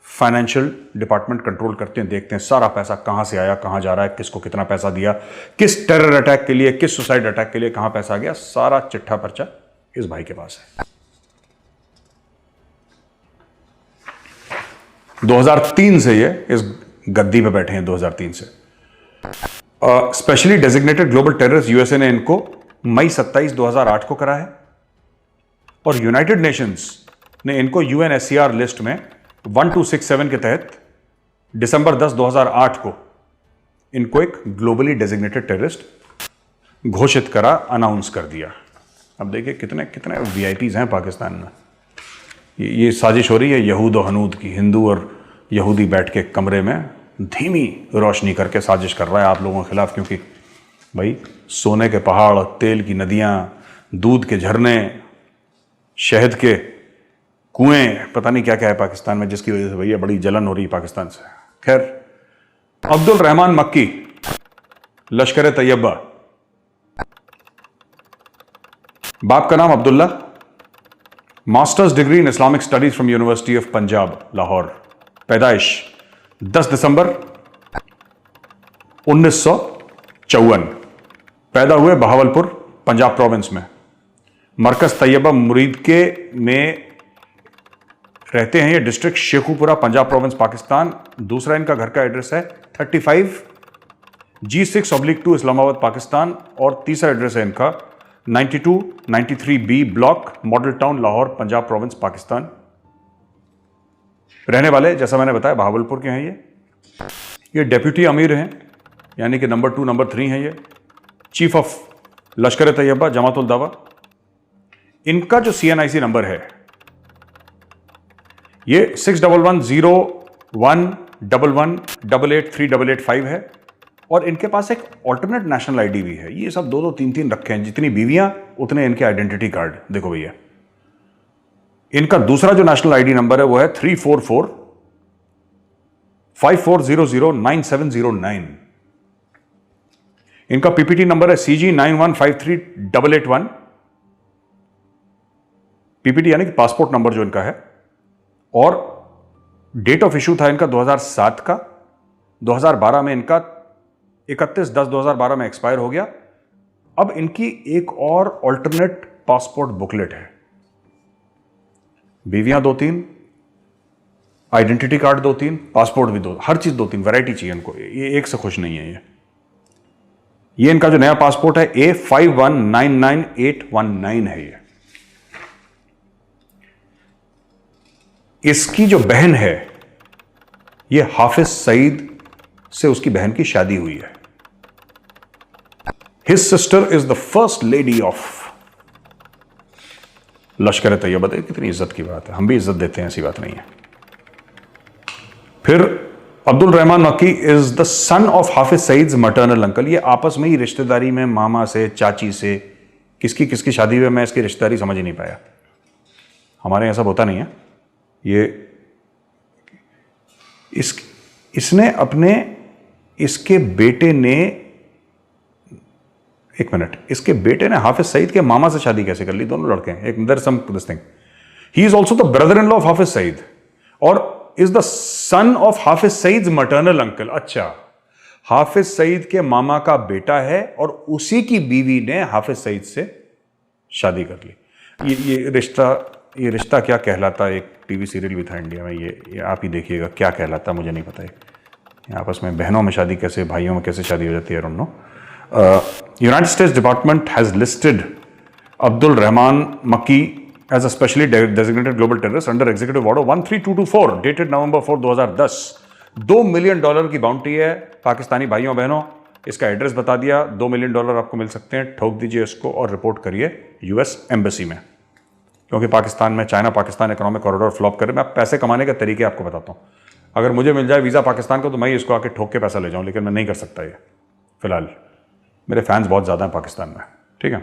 A: फाइनेंशियल डिपार्टमेंट कंट्रोल करते हैं, देखते हैं सारा पैसा कहां से आया, कहां जा रहा है, किसको कितना पैसा दिया, किस टेरर अटैक के लिए, किस सुसाइड अटैक के लिए कहां पैसा गया, सारा चिट्ठा पर्चा इस भाई के पास है। 2003 से ये इस गद्दी पे बैठे हैं, 2003 से। Specially designated global terrorist USA ने इनको मई 27, 2008 को करा है, और यूनाइटेड नेशंस ने इनको यूएनएचसीआर लिस्ट में 1267 के तहत दिसंबर 10, 2008 को इनको एक ग्लोबली डेजिग्नेटेड टेररिस्ट घोषित करा, अनाउंस कर दिया। अब देखिए कितने कितने वीआईपीज हैं पाकिस्तान में। ये साजिश हो रही है यहूद और हनूद की। हिंदू और यहूदी बैठ के कमरे में धीमी रोशनी करके साजिश कर रहा है आप लोगों के खिलाफ, क्योंकि भाई सोने के पहाड़, तेल की नदियां, दूध के झरने, शहद के कुएं, पता नहीं क्या क्या है पाकिस्तान में, जिसकी वजह से भैया बड़ी जलन हो रही है पाकिस्तान से। खैर, अब्दुल रहमान मक्की, लश्कर तैयबा, बाप का नाम Abdullah, masters degree in Islamic studies from university of Punjab Lahore, पैदाइश 10 दिसंबर 1954, पैदा हुए बहावलपुर पंजाब प्रोविंस में। मरकज तैयबा मुरीद के में रहते हैं ये, डिस्ट्रिक्ट शेखुपुरा पंजाब प्रोविंस पाकिस्तान। दूसरा इनका घर का एड्रेस है 35 G6/2 इस्लामाबाद पाकिस्तान, और तीसरा एड्रेस है इनका 9293B block model town Lahore Punjab province Pakistan. रहने वाले जैसा मैंने बताया बहावलपुर के हैं। ये डेप्यूटी अमीर हैं, यानी कि नंबर 2 नंबर 3 है ये, चीफ ऑफ लश्कर तैयबा जमातुल दावा। इनका जो CNIC नंबर है ये 611011883885 है, और इनके पास एक ऑल्टरनेट नेशनल आईडी भी है। ये सब 2-2 3-3 रखे हैं, जितनी बीवियां उतने इनके आइडेंटिटी कार्ड। देखो भैया, इनका दूसरा जो नेशनल आईडी नंबर है वो है 34454009709। इनका PPT नंबर है CG91538881, PPT यानी कि पासपोर्ट नंबर जो इनका है, और डेट ऑफ इशू था इनका 2007 का। 2012 में इनका 31/10/2012 में एक्सपायर हो गया। अब इनकी एक और ऑल्टरनेट पासपोर्ट बुकलेट है। बीवियां 2-3, आइडेंटिटी कार्ड 2-3, पासपोर्ट भी 2, हर चीज 2-3, वैरायटी चाहिए इनको। ये एक से खुश नहीं है। ये इनका जो नया पासपोर्ट है A51999819 है। इसकी जो बहन है, ये हाफिज सईद से उसकी बहन की शादी हुई है। His sister is the first lady of लश्कर तैयबा। कितनी इज्जत की बात है, हम भी इज्जत देते हैं, ऐसी बात नहीं है। फिर Abdul Rahman Makki is the son of Hafiz Saeed maternal uncle. ये आपस में ही रिश्तेदारी में मामा से, चाची से, किसकी किसकी शादी हुई, मैं इसकी रिश्तेदारी समझ ही नहीं पाया। हमारे यहां सब होता नहीं है। ये इसने अपने, इसके बेटे ने, एक मिनट, इसके बेटे ने हाफिज सईद के मामा से शादी कैसे कर ली? दोनों लड़के हैं, एक there some this thing. He is also the brother in law of Hafiz Saeed, और is the son of Hafiz Saeed maternal uncle. अच्छा, हाफिज सईद के मामा का बेटा है, और उसी की बीवी ने हाफिज सईद से शादी कर ली। ये रिश्ता क्या कहलाता? एक टीवी सीरियल भी था इंडिया में, ये आप ही देखिएगा क्या कहलाता, मुझे नहीं पता है। आपस में बहनों में शादी कैसे, भाइयों में कैसे शादी हो जाती है, I don't know. United States department has listed Abdul Rahman Makki as a specially designated global terrorist under executive order 13224 dated November 4, 2010। $2 million की बाउंटी है पाकिस्तानी भाइयों बहनों। इसका एड्रेस बता दिया, $2 मिलियन आपको मिल सकते हैं। ठोक दीजिए इसको और रिपोर्ट करिए US एम्बेसी में, क्योंकि पाकिस्तान में China Pakistan economic corridor flop करे। मैं पैसे कमाने के तरीके आपको बताता हूँ। अगर मुझे मिल जाए वीज़ा पाकिस्तान को, तो मैं इसको आके ठोक के पैसा ले जाऊँ, लेकिन मैं नहीं कर सकता ये फिलहाल। मेरे फैंस बहुत ज़्यादा हैं पाकिस्तान में, ठीक है।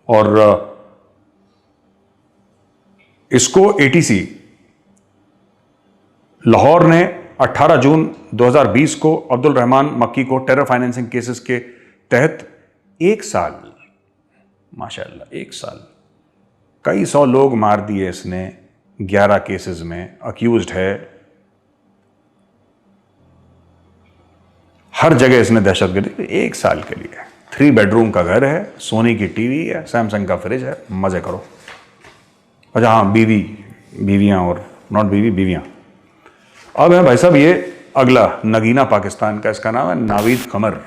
A: और इसको ATC लाहौर ने 18 जून 2020 को अब्दुल रहमान मक्की को टेरर फाइनेंसिंग केसेस के तहत 1 साल, माशाअल्लाह 1 साल, कई 100 लोग मार दिए इसने 11 केसेस में, अक्यूज्ड है। हर जगह इसने दहशतगर्दी। 1 साल के लिए 3 बेडरूम का घर है, सोनी की टीवी है, सैमसंग का फ्रिज है, मजे करो। अच्छा हाँ, बीवियां और नॉट बीवियां। अब है भाई साहब ये अगला नगीना पाकिस्तान का, इसका नाम है नावीद कमर।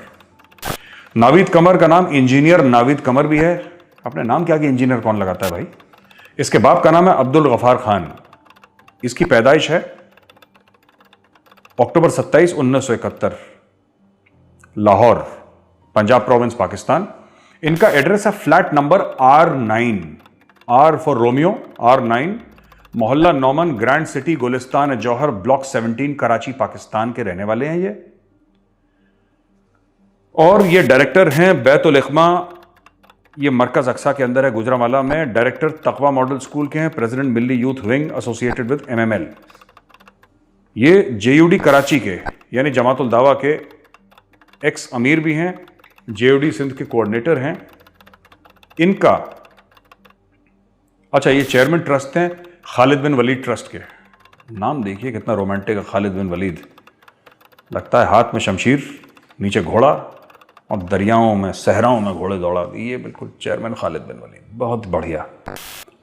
A: नावीद कमर का नाम इंजीनियर नावीद कमर भी है। अपने नाम के आगे इंजीनियर कौन लगाता है भाई। इसके बाप का नाम है अब्दुल गफार खान। इसकी पैदाइश है अक्टूबर 27, 1971, लाहौर, पंजाब प्रोविंस, पाकिस्तान। इनका एड्रेस है flat number R9, R for Romeo, R9, मोहल्ला नौमन, ग्रैंड सिटी, गुलिस्तान जौहर, ब्लॉक 17, कराची, पाकिस्तान के रहने वाले हैं ये। और ये डायरेक्टर हैं बैतुल इख्मा, ये मरकज अक्सा के अंदर है, गुजरांवाला में। डायरेक्टर तकवा मॉडल स्कूल के हैं, president Milli youth wing associated with MML। ये JUD कराची के यानी जमातुल दावा के एक्स अमीर भी हैं, JUD सिंध के कोऑर्डिनेटर हैं। इनका अच्छा ये चेयरमैन ट्रस्ट हैं खालिद बिन वलीद ट्रस्ट के। नाम देखिए कितना रोमांटिक है, खालिद बिन वलीद। लगता है हाथ में शमशीर, नीचे घोड़ा और दरियाओं में सहराओं में घोड़े दौड़ा। ये बिल्कुल चेयरमैन खालिद बिन वलीद, बहुत बढ़िया।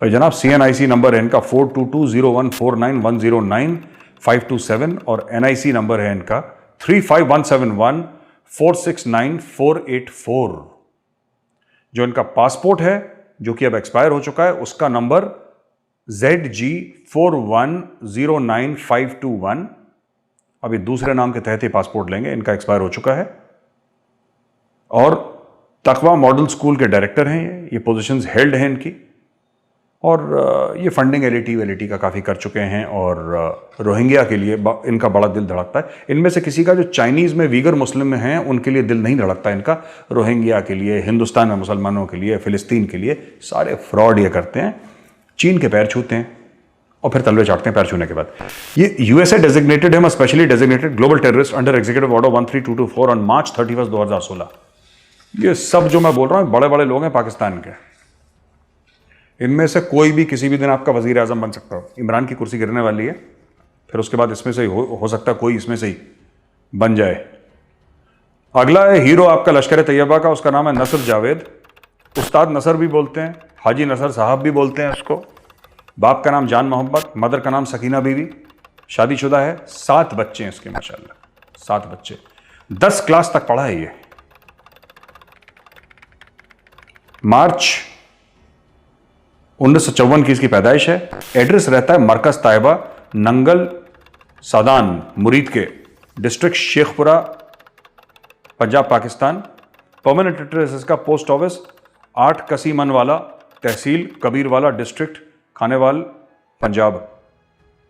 A: और जनाब CNIC नंबर है इनका 4220149109 और NIC नंबर है इनका 35171469,484। जो इनका पासपोर्ट है जो कि अब एक्सपायर हो चुका है, उसका नंबर ZG4109521। अभी दूसरे नाम के तहत ही पासपोर्ट लेंगे, इनका एक्सपायर हो चुका है। और तकवा मॉडल स्कूल के डायरेक्टर हैं ये पोजीशंस हेल्ड हैं इनकी। और ये फंडिंग LAT का काफ़ी कर चुके हैं। और रोहिंग्या के लिए इनका बड़ा दिल धड़कता है। इनमें से किसी का जो चाइनीज़ में वीगर मुस्लिम में हैं उनके लिए दिल नहीं धड़कता इनका। रोहिंग्या के लिए, हिंदुस्तान में मुसलमानों के लिए, फ़िलिस्तीन के लिए सारे फ्रॉड ये करते हैं। चीन के पैर छूते हैं और फिर तलवे चाटते हैं पैर छूने के बाद। ये USA डेजिग्नेटेड है, specially designated global terrorist under executive order 13224 on March 31, 2016। ये सब जो मैं बोल रहा हूँ बड़े बड़े लोग हैं पाकिस्तान के। इनमें से कोई भी किसी भी दिन आपका वजीर आजम बन सकता हो। इमरान की कुर्सी गिरने वाली है, फिर उसके बाद इसमें से ही हो सकता है कोई इसमें से ही बन जाए। अगला है हीरो आपका लश्कर तैयबा का, उसका नाम है नसर जावेद। उस्ताद नसर भी बोलते हैं, हाजी नसर साहब भी बोलते हैं उसको। बाप का नाम जान मोहब्बत, मदर का नाम सकीना बीवी, शादीशुदा है, 7 बच्चे हैं इसके माशाल्लाह, 7 बच्चे। 10 क्लास तक पढ़ा है ये। मार्च 1954 की इसकी पैदाइश है। एड्रेस रहता है मरकज तायबा, नंगल सादान मुरीद के, district Sheikhpura, Punjab, Pakistan. Permanent address इसका पोस्ट ऑफिस 8 कसीमनवाला, तहसील कबीरवाला, डिस्ट्रिक्ट खानेवाल, पंजाब।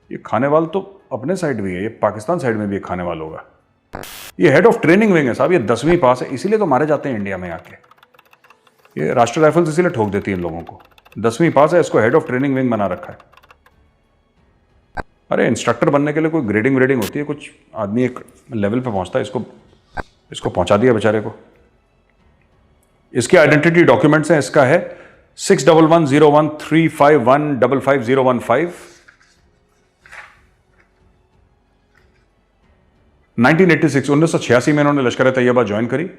A: ये खानेवाल तो अपने साइड भी है, ये पाकिस्तान साइड में भी एक खानेवाल होगा। ये हेड ऑफ ट्रेनिंग विंग है साहब, ये 10वीं पास है, इसीलिए तो मारे जाते हैं इंडिया में आके। ये राष्ट्रीय राइफल्स इसीलिए ठोक देती है इन लोगों को। 10वीं पास है, इसको हेड ऑफ ट्रेनिंग विंग बना रखा है। अरे इंस्ट्रक्टर बनने के लिए कोई ग्रेडिंग व्रेडिंग होती है, कुछ आदमी एक लेवल पे पहुंचता है, इसको पहुंचा दिया बेचारे को। इसके आइडेंटिटी डॉक्यूमेंट्स हैं, इसका है 61101351555015। 1986 में इन्होंने लश्कर तैयबा ज्वाइन करी।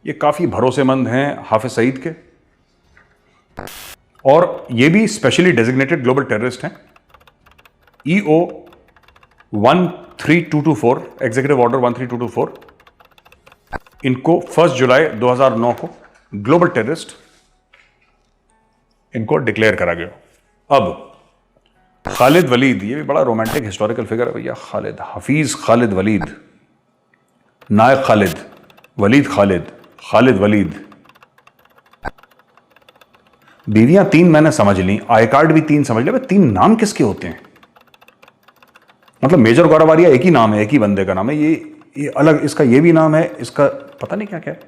A: ये काफी भरोसेमंद हैं हाफिज सईद के, और ये भी स्पेशली डेजिग्नेटेड ग्लोबल टेररिस्ट हैं। EO 13224, एग्जीक्यूटिव ऑर्डर 13224, इनको 1 जुलाई 2009 को ग्लोबल टेररिस्ट इनको डिक्लेयर करा गया। अब खालिद वलीद, ये भी बड़ा रोमांटिक हिस्टोरिकल फिगर है भैया। खालिद, हफीज खालिद वलीद, नायक खालिद, वलीद खालिद, खालिद वलीद। बीवियां 3 मैंने समझ ली, आई कार्ड भी 3 समझ ले। 3 नाम किसके होते हैं? मतलब मेजर गौरवारिया एक ही नाम है, एक ही बंदे का नाम है। ये अलग, इसका ये भी नाम है, इसका पता नहीं क्या क्या है।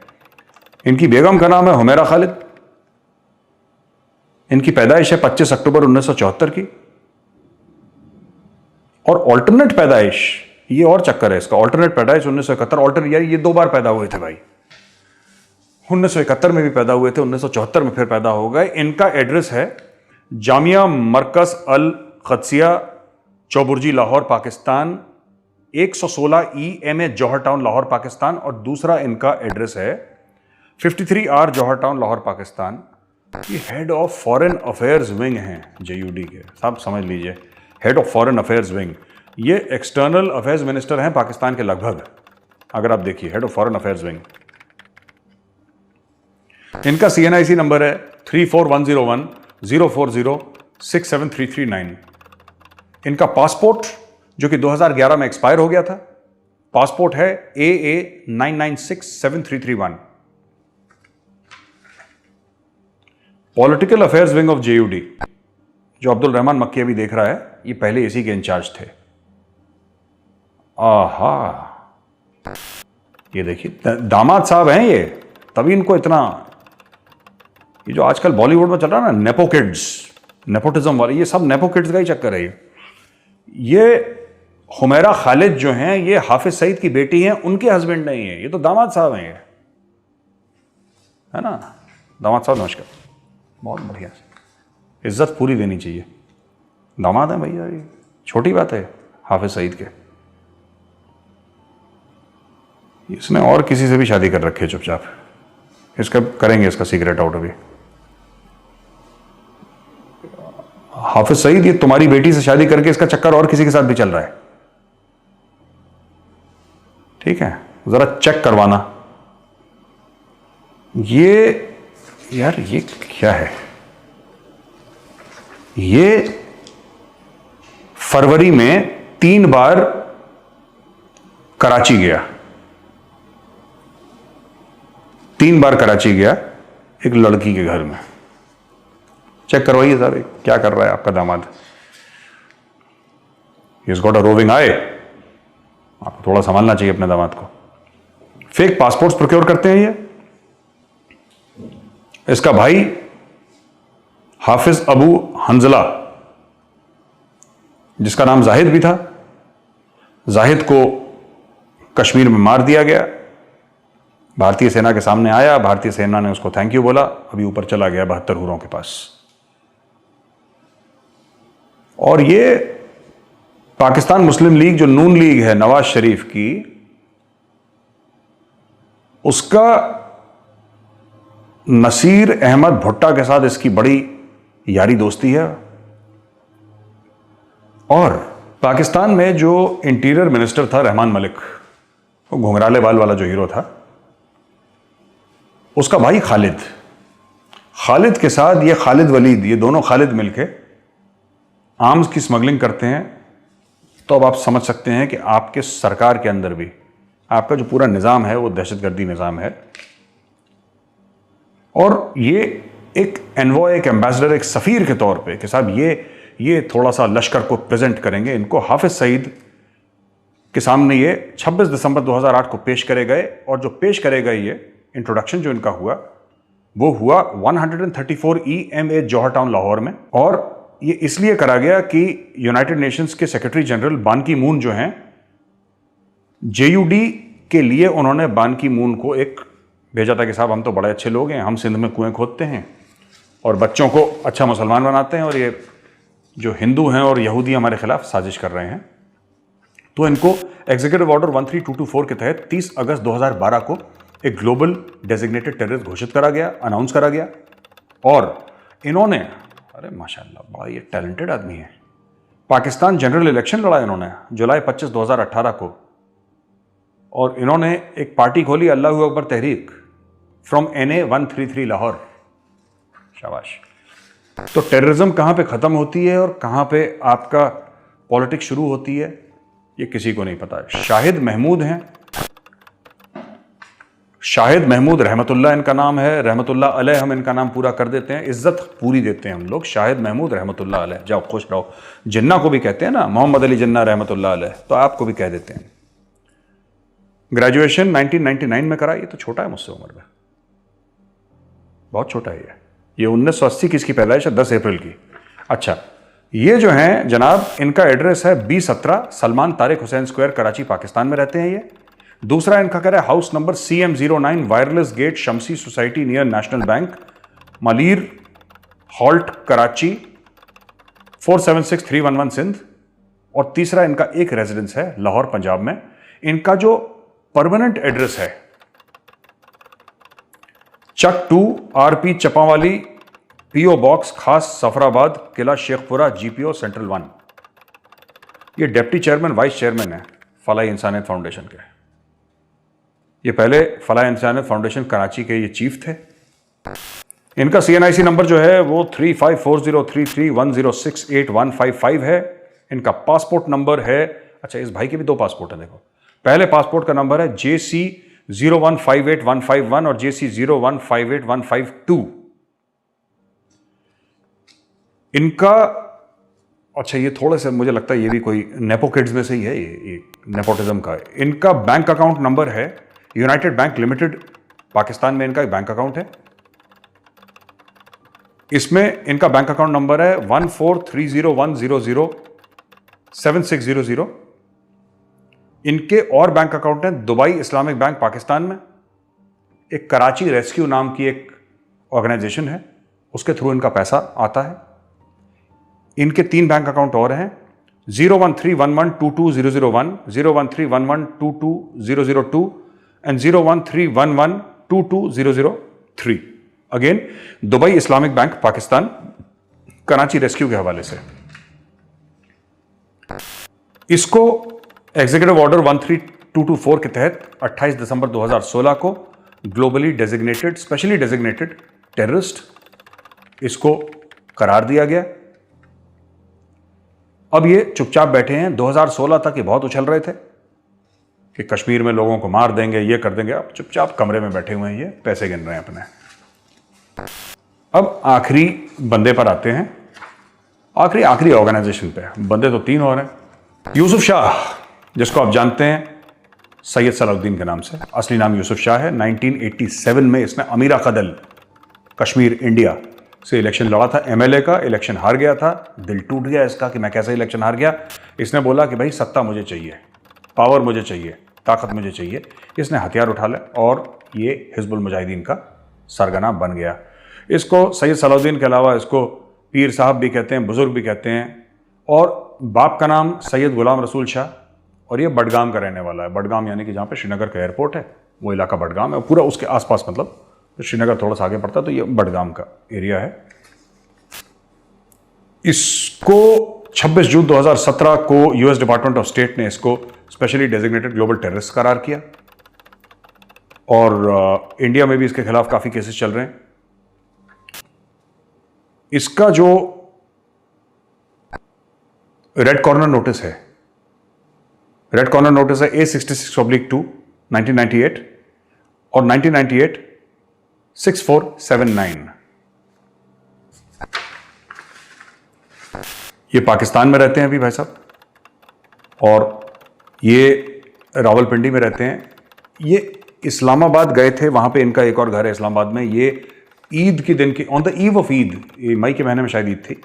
A: इनकी बेगम का नाम है हुमैरा खालिद। इनकी पैदाइश है 25 अक्टूबर 1974 की। और ऑल्टरनेट पैदाइश, ये और चक्कर है इसका। ऑल्टरनेट पैदाइश 1971, ऑल्टरनेट यार ये 2 बार पैदा हुए थे भाई। 1971 में भी पैदा हुए थे, 1974 में फिर पैदा हो गए। इनका एड्रेस है जामिया मरकज अल खदसिया, चौबुर्जी, लाहौर, पाकिस्तान, 116 EMA जौहर टाउन, लाहौर, पाकिस्तान। और दूसरा इनका एड्रेस है 53R जौहर टाउन, लाहौर, पाकिस्तान। ये head of foreign affairs wing हैं JUD के, सब समझ लीजिए, head of foreign affairs wing. ये एक्सटर्नल अफेयर्स मिनिस्टर हैं पाकिस्तान के लगभग, अगर आप देखिए head of foreign affairs wing. इनका CNIC नंबर है 3410104067339। इनका पासपोर्ट जो कि 2011 में एक्सपायर हो गया था, पासपोर्ट है AA99673331। Political affairs wing of JUD जो अब्दुल रहमान मक्की अभी देख रहा है, ये पहले इसी के इंचार्ज थे। आहा, ये देखिए दामाद साहब हैं ये, तभी इनको इतना, ये जो आजकल बॉलीवुड में चल रहा है ना नेपो किड्स, नेपोटिज्म वाले, ये सब नेपो किड्स का ही चक्कर है। ये हुमैरा खालिद जो हैं, ये हाफिज सईद की बेटी हैं, उनके हस्बैंड नहीं है, ये तो दामाद साहब हैं, ये है ना। दामाद साहब नमस्कार, बहुत बढ़िया, इज्जत पूरी देनी चाहिए। दामाद हैं भैया, ये छोटी बात है हाफिज सईद के। इसने और किसी से भी शादी कर रखी है चुपचाप, इसका करेंगे इसका सीक्रेट आउट अभी। हाफिज सईद, ये तुम्हारी बेटी से शादी करके इसका चक्कर और किसी के साथ भी चल रहा है, ठीक है, जरा चेक करवाना। ये यार ये क्या है, ये फरवरी में 3 बार कराची गया, 3 बार कराची गया एक लड़की के घर में। चेक करवाइए साहब क्या कर रहा है आपका दामाद। He's got a roving eye, आपको थोड़ा संभालना चाहिए अपने दामाद को। फेक पासपोर्ट्स प्रोक्योर करते हैं ये। इसका भाई हाफिज अबू हंजला, जिसका नाम जाहिद भी था, जाहिद को कश्मीर में मार दिया गया। भारतीय सेना के सामने आया, भारतीय सेना ने उसको थैंक यू बोला, अभी ऊपर चला गया 72 हुरों के पास। और ये पाकिस्तान मुस्लिम लीग जो नून लीग है नवाज शरीफ की, उसका नसीर अहमद भुट्टा के साथ इसकी बड़ी यारी दोस्ती है। और पाकिस्तान में जो इंटीरियर मिनिस्टर था रहमान मलिक, वो घुंघराले बाल वाला जो हीरो था, उसका भाई खालिद के साथ ये खालिद वलीद, ये दोनों खालिद मिलके आर्म्स की स्मगलिंग करते हैं। तो अब आप समझ सकते हैं कि आपके सरकार के अंदर भी आपका जो पूरा निज़ाम है वो दहशतगर्दी निज़ाम है। और ये एक एनवॉय, एक एम्बेसडर, एक सफ़ीर के तौर पे कि साहब ये थोड़ा सा लश्कर को प्रेजेंट करेंगे, इनको हाफिज सईद के सामने ये 26 दिसंबर 2008 को पेश करे गए। और जो पेश करे गए, ये इंट्रोडक्शन जो इनका हुआ वो हुआ 134 EMA जौहर टाउन लाहौर में। और ये इसलिए करा गया कि यूनाइटेड नेशंस के सेक्रेटरी जनरल बान की मून जो हैं, JUD के लिए उन्होंने बान की मून को एक भेजा था कि साहब हम तो बड़े अच्छे लोग हैं, हम सिंध में कुएं खोदते हैं और बच्चों को अच्छा मुसलमान बनाते हैं, और ये जो हिंदू हैं और यहूदी हमारे खिलाफ साजिश कर रहे हैं। तो इनको एग्जीक्यूटिव ऑर्डर 13224 के तहत 30 अगस्त 2012 को एक ग्लोबल डेजिग्नेटेड टेररिस्ट घोषित करा गया, अनाउंस करा गया। और इन्होंने, अरे माशाल्लाह बड़ा ये टैलेंटेड आदमी है, पाकिस्तान जनरल इलेक्शन लड़ा इन्होंने जुलाई 25 2018 को। और इन्होंने एक पार्टी खोली, अल्लाहू अकबर तहरीक, फ्रॉम NA 133 लाहौर। शाबाश। तो टेररिज्म कहाँ पे ख़त्म होती है और कहाँ पे आपका पॉलिटिक्स शुरू होती है, ये किसी को नहीं पता। शाहिद महमूद हैं, शाहिद महमूद रहमतुल्लाह इनका नाम है, रहमतुल्लाह अलैह हम इनका नाम पूरा कर देते हैं, इज्जत पूरी देते हैं हम लोग। शाहिद महमूद रहमतुल्लाह अलैह, जाओ खुश रहो। जिन्ना को भी कहते हैं ना, मोहम्मद अली जिन्ना रहमतुल्लाह अलैह, तो आपको भी कह देते हैं। ग्रेजुएशन 1999 में करा, ये तो छोटा है मुझसे उम्र में, बहुत छोटा है ये 1980 की इसकी पैदाइश है, 10 अप्रैल की। अच्छा, ये जो हैं जनाब, इनका एड्रेस है B17 सलमान तारिक हुसैन स्क्वायर, कराची, पाकिस्तान में रहते हैं ये। दूसरा इनका कह रहा है house number CM09 wireless gate Shamsi society near national bank, Malir halt, Karachi 476311 Sindh. और तीसरा इनका एक रेजिडेंस है लाहौर, पंजाब में। इनका जो परमानेंट एड्रेस है चक 2 RP चपावाली, PO बॉक्स खास, सफराबाद, किला शेखपुरा, GPO सेंट्रल 1। ये डिप्टी चेयरमैन वाइस चेयरमैन है फलाह इंसानियत फाउंडेशन के। ये पहले फलाह इंसानियत फाउंडेशन कराची के ये चीफ थे। इनका CNIC नंबर जो है वो 354033106815 है। इनका पासपोर्ट नंबर है, अच्छा इस भाई के भी 2 पासपोर्ट हैं, देखो पहले पासपोर्ट का नंबर है JC 0158151 और JC 0158152। इनका, अच्छा ये थोड़े से मुझे लगता है ये भी कोई नेपो किड्स में से ही है, ये नेपोटिज्म का है। इनका बैंक अकाउंट नंबर है यूनाइटेड बैंक लिमिटेड, पाकिस्तान में इनका एक बैंक अकाउंट है। इसमें इनका बैंक अकाउंट नंबर है 143010076000। इनके और बैंक अकाउंट हैं दुबई इस्लामिक बैंक पाकिस्तान में, एक कराची रेस्क्यू नाम की एक ऑर्गेनाइजेशन है, उसके थ्रू इनका पैसा आता है। इनके 3 बैंक अकाउंट और हैं 01311220001, 01311220002 and 01311220003। Again Dubai Islamic bank Pakistan, Karachi rescue के हवाले से। इसको एग्जीक्यूटिव ऑर्डर 13224 के तहत 28 दिसंबर 2016 को globally designated, specially designated terrorist इसको करार दिया गया। अब ये चुपचाप बैठे हैं। 2016 तक ये बहुत उछल रहे थे कि कश्मीर में लोगों को मार देंगे, ये कर देंगे। अब चुपचाप कमरे में बैठे हुए हैं, ये पैसे गिन रहे हैं अपने। अब आखिरी बंदे पर आते हैं, आखिरी ऑर्गेनाइजेशन पे। बंदे तो 3 और हैं। यूसुफ शाह, जिसको आप जानते हैं सैयद सलाउद्दीन के नाम से, असली नाम यूसुफ शाह है। 1987 में इसने अमीरा कदल कश्मीर इंडिया से इलेक्शन लड़ा था, MLA का। इलेक्शन हार गया था, दिल टूट गया इसका कि मैं कैसे इलेक्शन हार गया। इसने बोला कि भाई सत्ता मुझे चाहिए, पावर मुझे चाहिए, ताकत मुझे चाहिए। इसने हथियार उठा लिया और ये हिजबुल मुजाहिदीन का सरगना बन गया। इसको सैयद सलाउद्दीन के अलावा इसको पीर साहब भी कहते हैं, बुजुर्ग भी कहते हैं। और बाप का नाम सैयद गुलाम रसूल शाह, और ये बडगाम का रहने वाला है। बडगाम यानी कि जहाँ पे श्रीनगर का एयरपोर्ट है, वो इलाका बडगाम है। पूरा उसके आसपास, मतलब श्रीनगर थोड़ा सा आगे पड़ता है, तो ये बडगाम का एरिया है। इसको 26 जून 2017 को US डिपार्टमेंट ऑफ स्टेट ने इसको स्पेशली डेजिग्नेटेड ग्लोबल टेररिस्ट करार किया। और इंडिया में भी इसके खिलाफ काफी केसेस चल रहे हैं। इसका जो रेड कॉर्नर नोटिस है, रेड कॉर्नर नोटिस है A66/2 1998 और 1998 6479। ये पाकिस्तान में रहते हैं अभी भाई साहब, और ये रावलपिंडी में रहते हैं। ये इस्लामाबाद गए थे, वहां पे इनका एक और घर है इस्लामाबाद में। ये ईद के दिन की, on the eve of Eid, ये मई के महीने में शायद ईद थी,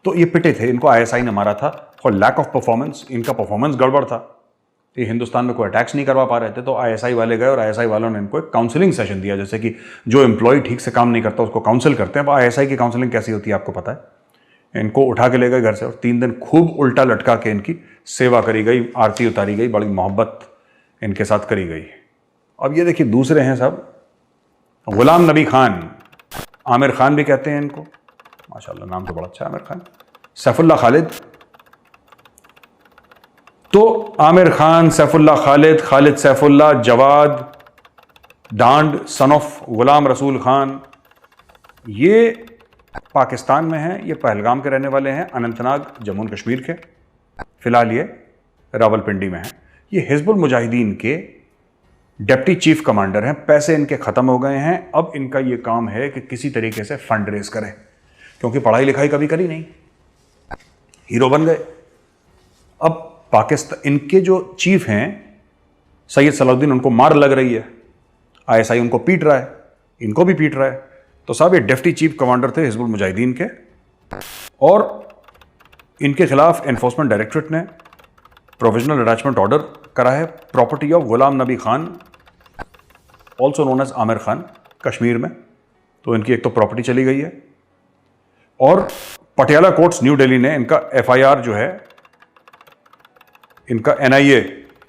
A: तो ये पिटे थे। इनको ISI ने मारा था फॉर लैक ऑफ परफॉर्मेंस। इनका परफॉर्मेंस गड़बड़ था, ये हिंदुस्तान में कोई अटैक्स नहीं करवा पा रहे थे। तो ISI वाले गए और ISI वालों ने इनको एक काउंसलिंग सेशन दिया। जैसे कि जो एम्प्लॉय ठीक से काम नहीं करता उसको काउंसिल करते हैं। अब ISI की काउंसलिंग कैसी होती है आपको पता है। इनको उठा के ले गए घर से और 3 दिन खूब उल्टा लटका के इनकी सेवा करी गई, आरती उतारी गई, बड़ी मोहब्बत इनके साथ करी गई। अब ये देखिए दूसरे हैं साहब, गुलाम नबी खान, आमिर खान भी कहते हैं इनको, माशाल्लाह नाम तो बड़ा अच्छा है आमिर खान। सैफुल्लाह खालिद, तो आमिर खान, सैफुल्लाह खालिद, खालिद सैफुल्लाह, जवाद डांड सन ऑफ गुलाम रसूल खान, ये पाकिस्तान में हैं। ये पहलगाम के रहने वाले हैं, अनंतनाग जम्मू कश्मीर के। फिलहाल ये रावलपिंडी में हैं। ये हिजबुल मुजाहिदीन के डिप्टी चीफ कमांडर हैं। पैसे इनके ख़त्म हो गए हैं। अब इनका ये काम है कि किसी तरीके से फंड रेज करें, क्योंकि पढ़ाई लिखाई कभी करी नहीं, हीरो बन गए। अब पाकिस्तान, इनके जो चीफ हैं सैयद सलाउद्दीन, उनको मार लग रही है, ISI उनको पीट रहा है, इनको भी पीट रहा है। तो साहब ये डिप्टी चीफ कमांडर थे हिजबुल मुजाहिदीन के, और इनके खिलाफ एनफोर्समेंट डायरेक्टरेट ने प्रोविजनल अटैचमेंट ऑर्डर करा है। Property of Ghulam Nabi Khan, also known as Aamir Khan, Kashmir में। तो इनकी एक तो प्रॉपर्टी चली गई है, और पटियाला कोर्ट्स न्यू दिल्ली ने इनका FIR जो है, इनका NIA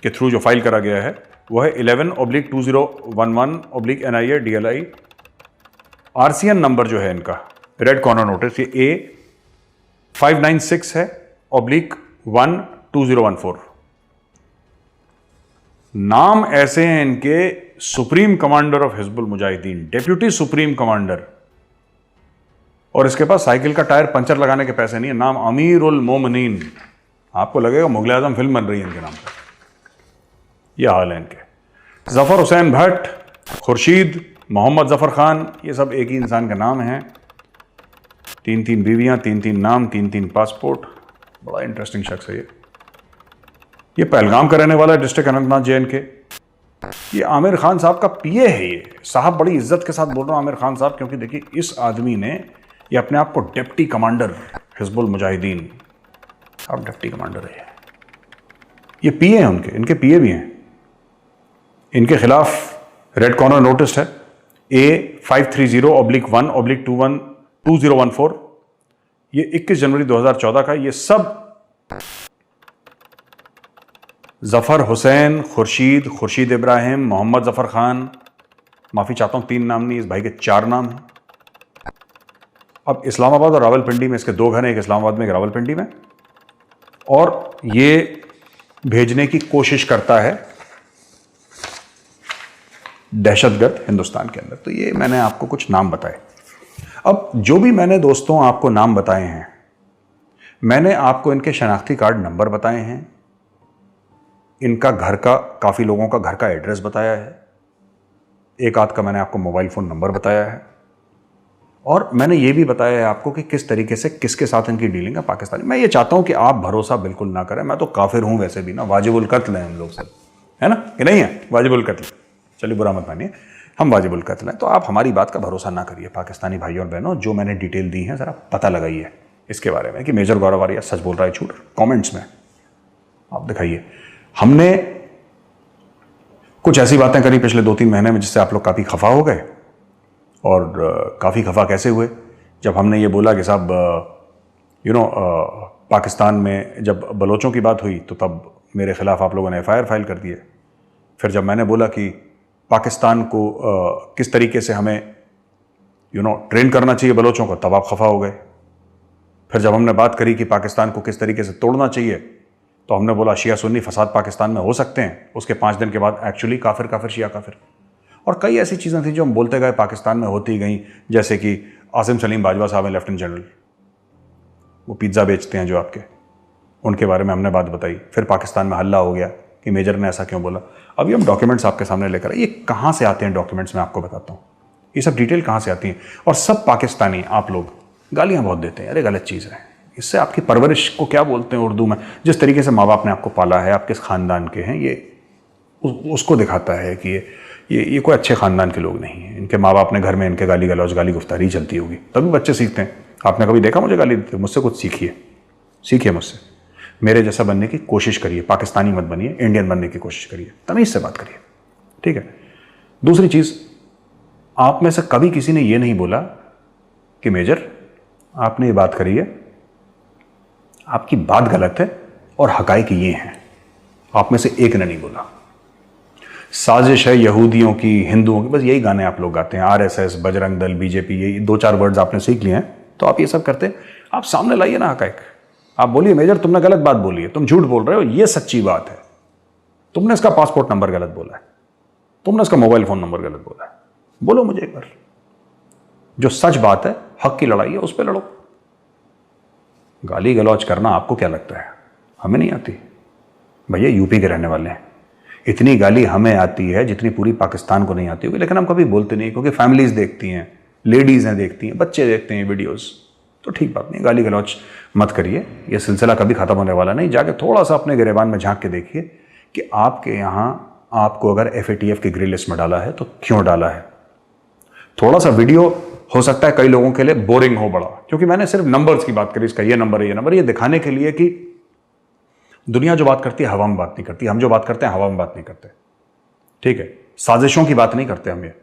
A: के थ्रू जो फाइल करा गया है वो है 11/2011/NIA DLI। RCN नंबर जो है इनका, रेड कॉर्नर नोटिस, ये A596 है /1 2014। नाम ऐसे हैं इनके, supreme commander of Hizbul Mujahideen, deputy supreme commander, और इसके पास साइकिल का टायर पंचर लगाने के पैसे नहीं है। नाम अमीरुल मोमिनीन। आपको लगेगा मुगल आजम फिल्म बन रही है इनके नाम पर। यह हाल है इनके। जफर हुसैन भट्ट, खुर्शीद, मोहम्मद जफर खान, ये सब एक ही इंसान का नाम है। 3 बीवियां, 3 नाम, 3 पासपोर्ट। बड़ा इंटरेस्टिंग शख्स है ये पहलगाम का रहने वाला है, डिस्ट्रिक्ट अनंतनाग जेएन के। ये आमिर खान साहब का पीए है। ये साहब बड़ी इज्जत के साथ बोल रहा हूं आमिर खान साहब, क्योंकि देखिए इस आदमी ने ये अपने आप को डिप्टी कमांडर हिजबुल मुजाहिदीन, अब डिप्टी कमांडर है। ये पीए हैं उनके, इनके पीए भी हैं। इनके खिलाफ रेड कॉर्नर नोटिस है A530/1/2014। ये 21 जनवरी 2014 का। ये सब जफर हुसैन, खुर्शीद इब्राहिम, मोहम्मद जफर खान, माफी चाहता हूं 3 नाम नहीं, इस भाई के 4 नाम हैं। अब इस्लामाबाद और रावलपिंडी में इसके 2 घर हैं, एक इस्लामाबाद में एक रावलपिंडी में, और ये भेजने की कोशिश करता है दहशतगर्द हिंदुस्तान के अंदर। तो ये मैंने आपको कुछ नाम बताए। अब जो भी मैंने दोस्तों आपको नाम बताए हैं, मैंने आपको इनके शनाख्ती कार्ड नंबर बताए हैं, इनका घर का, काफ़ी लोगों का घर का एड्रेस बताया है, एक आध का मैंने आपको मोबाइल फ़ोन नंबर बताया है, और मैंने ये भी बताया है आपको कि किस तरीके से किसके साथ इनकी डीलिंग है पाकिस्तानी। मैं ये चाहता हूँ कि आप भरोसा बिल्कुल ना करें। मैं तो काफिर हूँ वैसे भी ना, वाजिबुल कत्ल हैं हम लोग सब, है ना कि नहीं है? वाजिबुल कत्ल, चलिए बुरा मत मानिए, हम वाजिबुल कत्ल हैं। तो आप हमारी बात का भरोसा ना करिए। पाकिस्तानी भाइयों और बहनों, जो मैंने डिटेल दी है ज़रा पता लगाइए इसके बारे में कि मेजर गौरव आर्या सच बोल रहा है झूठ, कमेंट्स में आप दिखाइए। हमने कुछ ऐसी बातें करी पिछले 2-3 महीने में जिससे आप लोग काफ़ी खफा हो गए, और काफ़ी खफा कैसे हुए? जब हमने ये बोला कि साहब पाकिस्तान में जब बलोचों की बात हुई तो तब मेरे ख़िलाफ़ आप लोगों ने FIR फाइल कर दिए। फिर जब मैंने बोला कि पाकिस्तान को किस तरीके से हमें ट्रेन करना चाहिए बलोचों को, तब आप खफा हो गए। फिर जब हमने बात करी कि पाकिस्तान को किस तरीके से तोड़ना चाहिए, तो हमने बोला शिया सुन्नी फसाद पाकिस्तान में हो सकते हैं। उसके 5 दिन के बाद एक्चुअली काफिर काफिर शिया काफिर, और कई ऐसी चीज़ें थी जो हम बोलते गए, पाकिस्तान में होती गई। जैसे कि आसिम सलीम बाजवा साहब हैं लेफ्टिनेंट जनरल, वो पिज़्ज़ा बेचते हैं जो आपके, उनके बारे में हमने बात बताई। फिर पाकिस्तान में हल्ला हो गया कि मेजर ने ऐसा क्यों बोला। अभी हम डॉक्यूमेंट्स आपके सामने लेकर आए। ये कहाँ से आते हैं डॉक्यूमेंट्स, मैं आपको बताता हूँ ये सब डिटेल कहाँ से आती है। और सब पाकिस्तानी आप लोग गालियाँ बहुत देते हैं, अरे गलत चीज़ है। इससे आपकी परवरिश को क्या बोलते हैं उर्दू में, जिस तरीके से माँ बाप ने आपको पाला है, आप किस ख़ानदान के हैं, ये उसको दिखाता है कि ये कोई अच्छे ख़ानदान के लोग नहीं हैं। इनके माँ बाप ने घर में इनके गाली गलौज, गाली गुफ्तारी चलती होगी, तभी बच्चे सीखते हैं। आपने कभी देखा मुझे गाली देते? मुझसे कुछ सीखिए मुझसे। मेरे जैसा बनने की कोशिश करिए, पाकिस्तानी मत बनिए, इंडियन बनने की कोशिश करिए, तमीज़ से बात करिए, ठीक है? दूसरी चीज़, आप में से कभी किसी ने ये नहीं बोला कि मेजर आपने ये बात करी है, आपकी बात गलत है और हकाइक ये हैं। आप में से एक ने नहीं बोला। साजिश है यहूदियों की, हिंदुओं की, बस यही गाने आप लोग गाते हैं। RSS, बजरंग दल, बीजेपी, ये 2-4 वर्ड्स आपने सीख लिए हैं, तो आप ये सब करते हैं। आप सामने लाइए ना हकाइक, आप बोलिए मेजर तुमने गलत बात बोली है, तुम झूठ बोल रहे हो, ये सच्ची बात है, तुमने इसका पासपोर्ट नंबर गलत बोला है, तुमने इसका मोबाइल फोन नंबर गलत बोला है, बोलो मुझे एक बार। जो सच बात है, हक की लड़ाई है, उस पर लड़ो। गाली गलौज करना आपको क्या लगता है हमें नहीं आती? भैया यूपी के रहने वाले हैं, इतनी गाली हमें आती है जितनी पूरी पाकिस्तान को नहीं आती होगी, लेकिन हम कभी बोलते नहीं, क्योंकि फैमिलीज देखती हैं, लेडीज़ हैं देखती हैं, बच्चे देखते हैं वीडियोस, तो ठीक बात नहीं। गाली गलौज मत करिए, ये सिलसिला कभी ख़त्म होने वाला नहीं। जाके थोड़ा सा अपने गिरेबान में झांक के देखिए कि आपके यहाँ आपको अगर FATF की ग्रे लिस्ट में डाला है तो क्यों डाला है। थोड़ा सा वीडियो हो सकता है कई लोगों के लिए बोरिंग हो बड़ा, क्योंकि मैंने सिर्फ नंबर्स की बात करी, इसका ये नंबर है, ये नंबर, ये दिखाने के लिए कि दुनिया जो बात करती है हवा में बात नहीं करती, हम जो बात करते हैं हवा में बात नहीं करते, ठीक है? साजिशों की बात नहीं करते हम, ये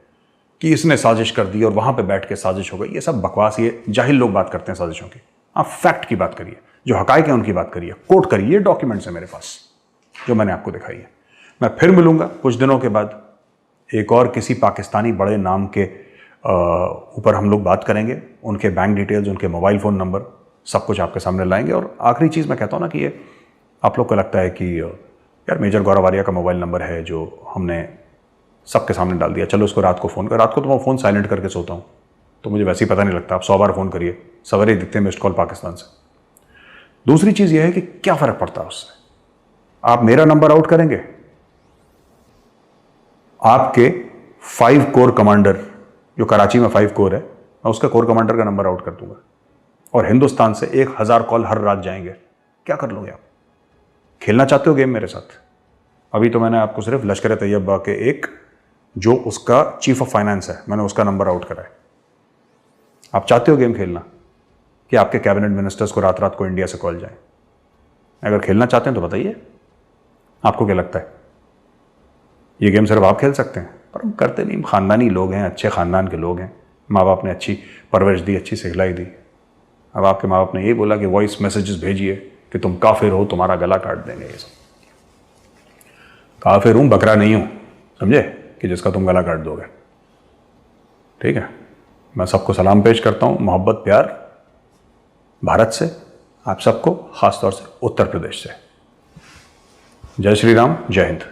A: कि इसने साजिश कर दी और वहां पे बैठ के साजिश हो गई, ये सब बकवास, ये जाहिल लोग बात करते हैं साजिशों की। आप फैक्ट की बात करिए, जो हकाइक है उनकी बात करिए, कोट करिए। डॉक्यूमेंट्स है मेरे पास जो मैंने आपको दिखाई है। मैं फिर मिलूंगा कुछ दिनों के बाद, एक और किसी पाकिस्तानी बड़े नाम के ऊपर हम लोग बात करेंगे। उनके बैंक डिटेल्स, उनके मोबाइल फ़ोन नंबर, सब कुछ आपके सामने लाएंगे। और आखिरी चीज़ मैं कहता हूँ ना कि ये आप लोग को लगता है कि यार मेजर गौरव आर्या का मोबाइल नंबर है जो हमने सबके सामने डाल दिया, चलो उसको रात को फ़ोन कर। रात को तो मैं फ़ोन साइलेंट करके सोता हूँ, तो मुझे वैसे ही पता नहीं लगता। आप 100 बार फ़ोन करिए, सवेरे दिखते हैं मिस्ड कॉल पाकिस्तान से। दूसरी चीज़ यह है कि क्या फ़र्क पड़ता है उससे। आप मेरा नंबर आउट करेंगे, आपके 5 कोर कमांडर, जो कराची में 5 कोर है, मैं उसका कोर कमांडर का नंबर आउट कर दूंगा, और हिंदुस्तान से 1000 कॉल हर रात जाएंगे। क्या कर लोगे आप? खेलना चाहते हो गेम मेरे साथ? अभी तो मैंने आपको सिर्फ लश्कर तैयबा के एक जो उसका चीफ ऑफ फाइनेंस है, मैंने उसका नंबर आउट करा है। आप चाहते हो गेम खेलना कि आपके कैबिनेट मिनिस्टर्स को रात रात को इंडिया से कॉल जाए? अगर खेलना चाहते हैं तो बताइए, आपको क्या लगता है ये गेम सिर्फ आप खेल सकते हैं? पर हम करते नहीं, ख़ानदानी लोग हैं, अच्छे ख़ानदान के लोग हैं, माँ बाप ने अच्छी परवरिश दी, अच्छी सिखलाई दी। अब आपके माँ बाप ने यही बोला कि वॉइस मैसेजेस भेजिए कि तुम काफिर हो, तुम्हारा गला काट देंगे। ये सब काफिर हूँ, बकरा नहीं हूँ, समझे, कि जिसका तुम गला काट दोगे। ठीक है, मैं सबको सलाम पेश करता हूँ, मोहब्बत प्यार भारत से, आप सबको, ख़ास तौर से उत्तर प्रदेश से। जय श्री राम, जय हिंद।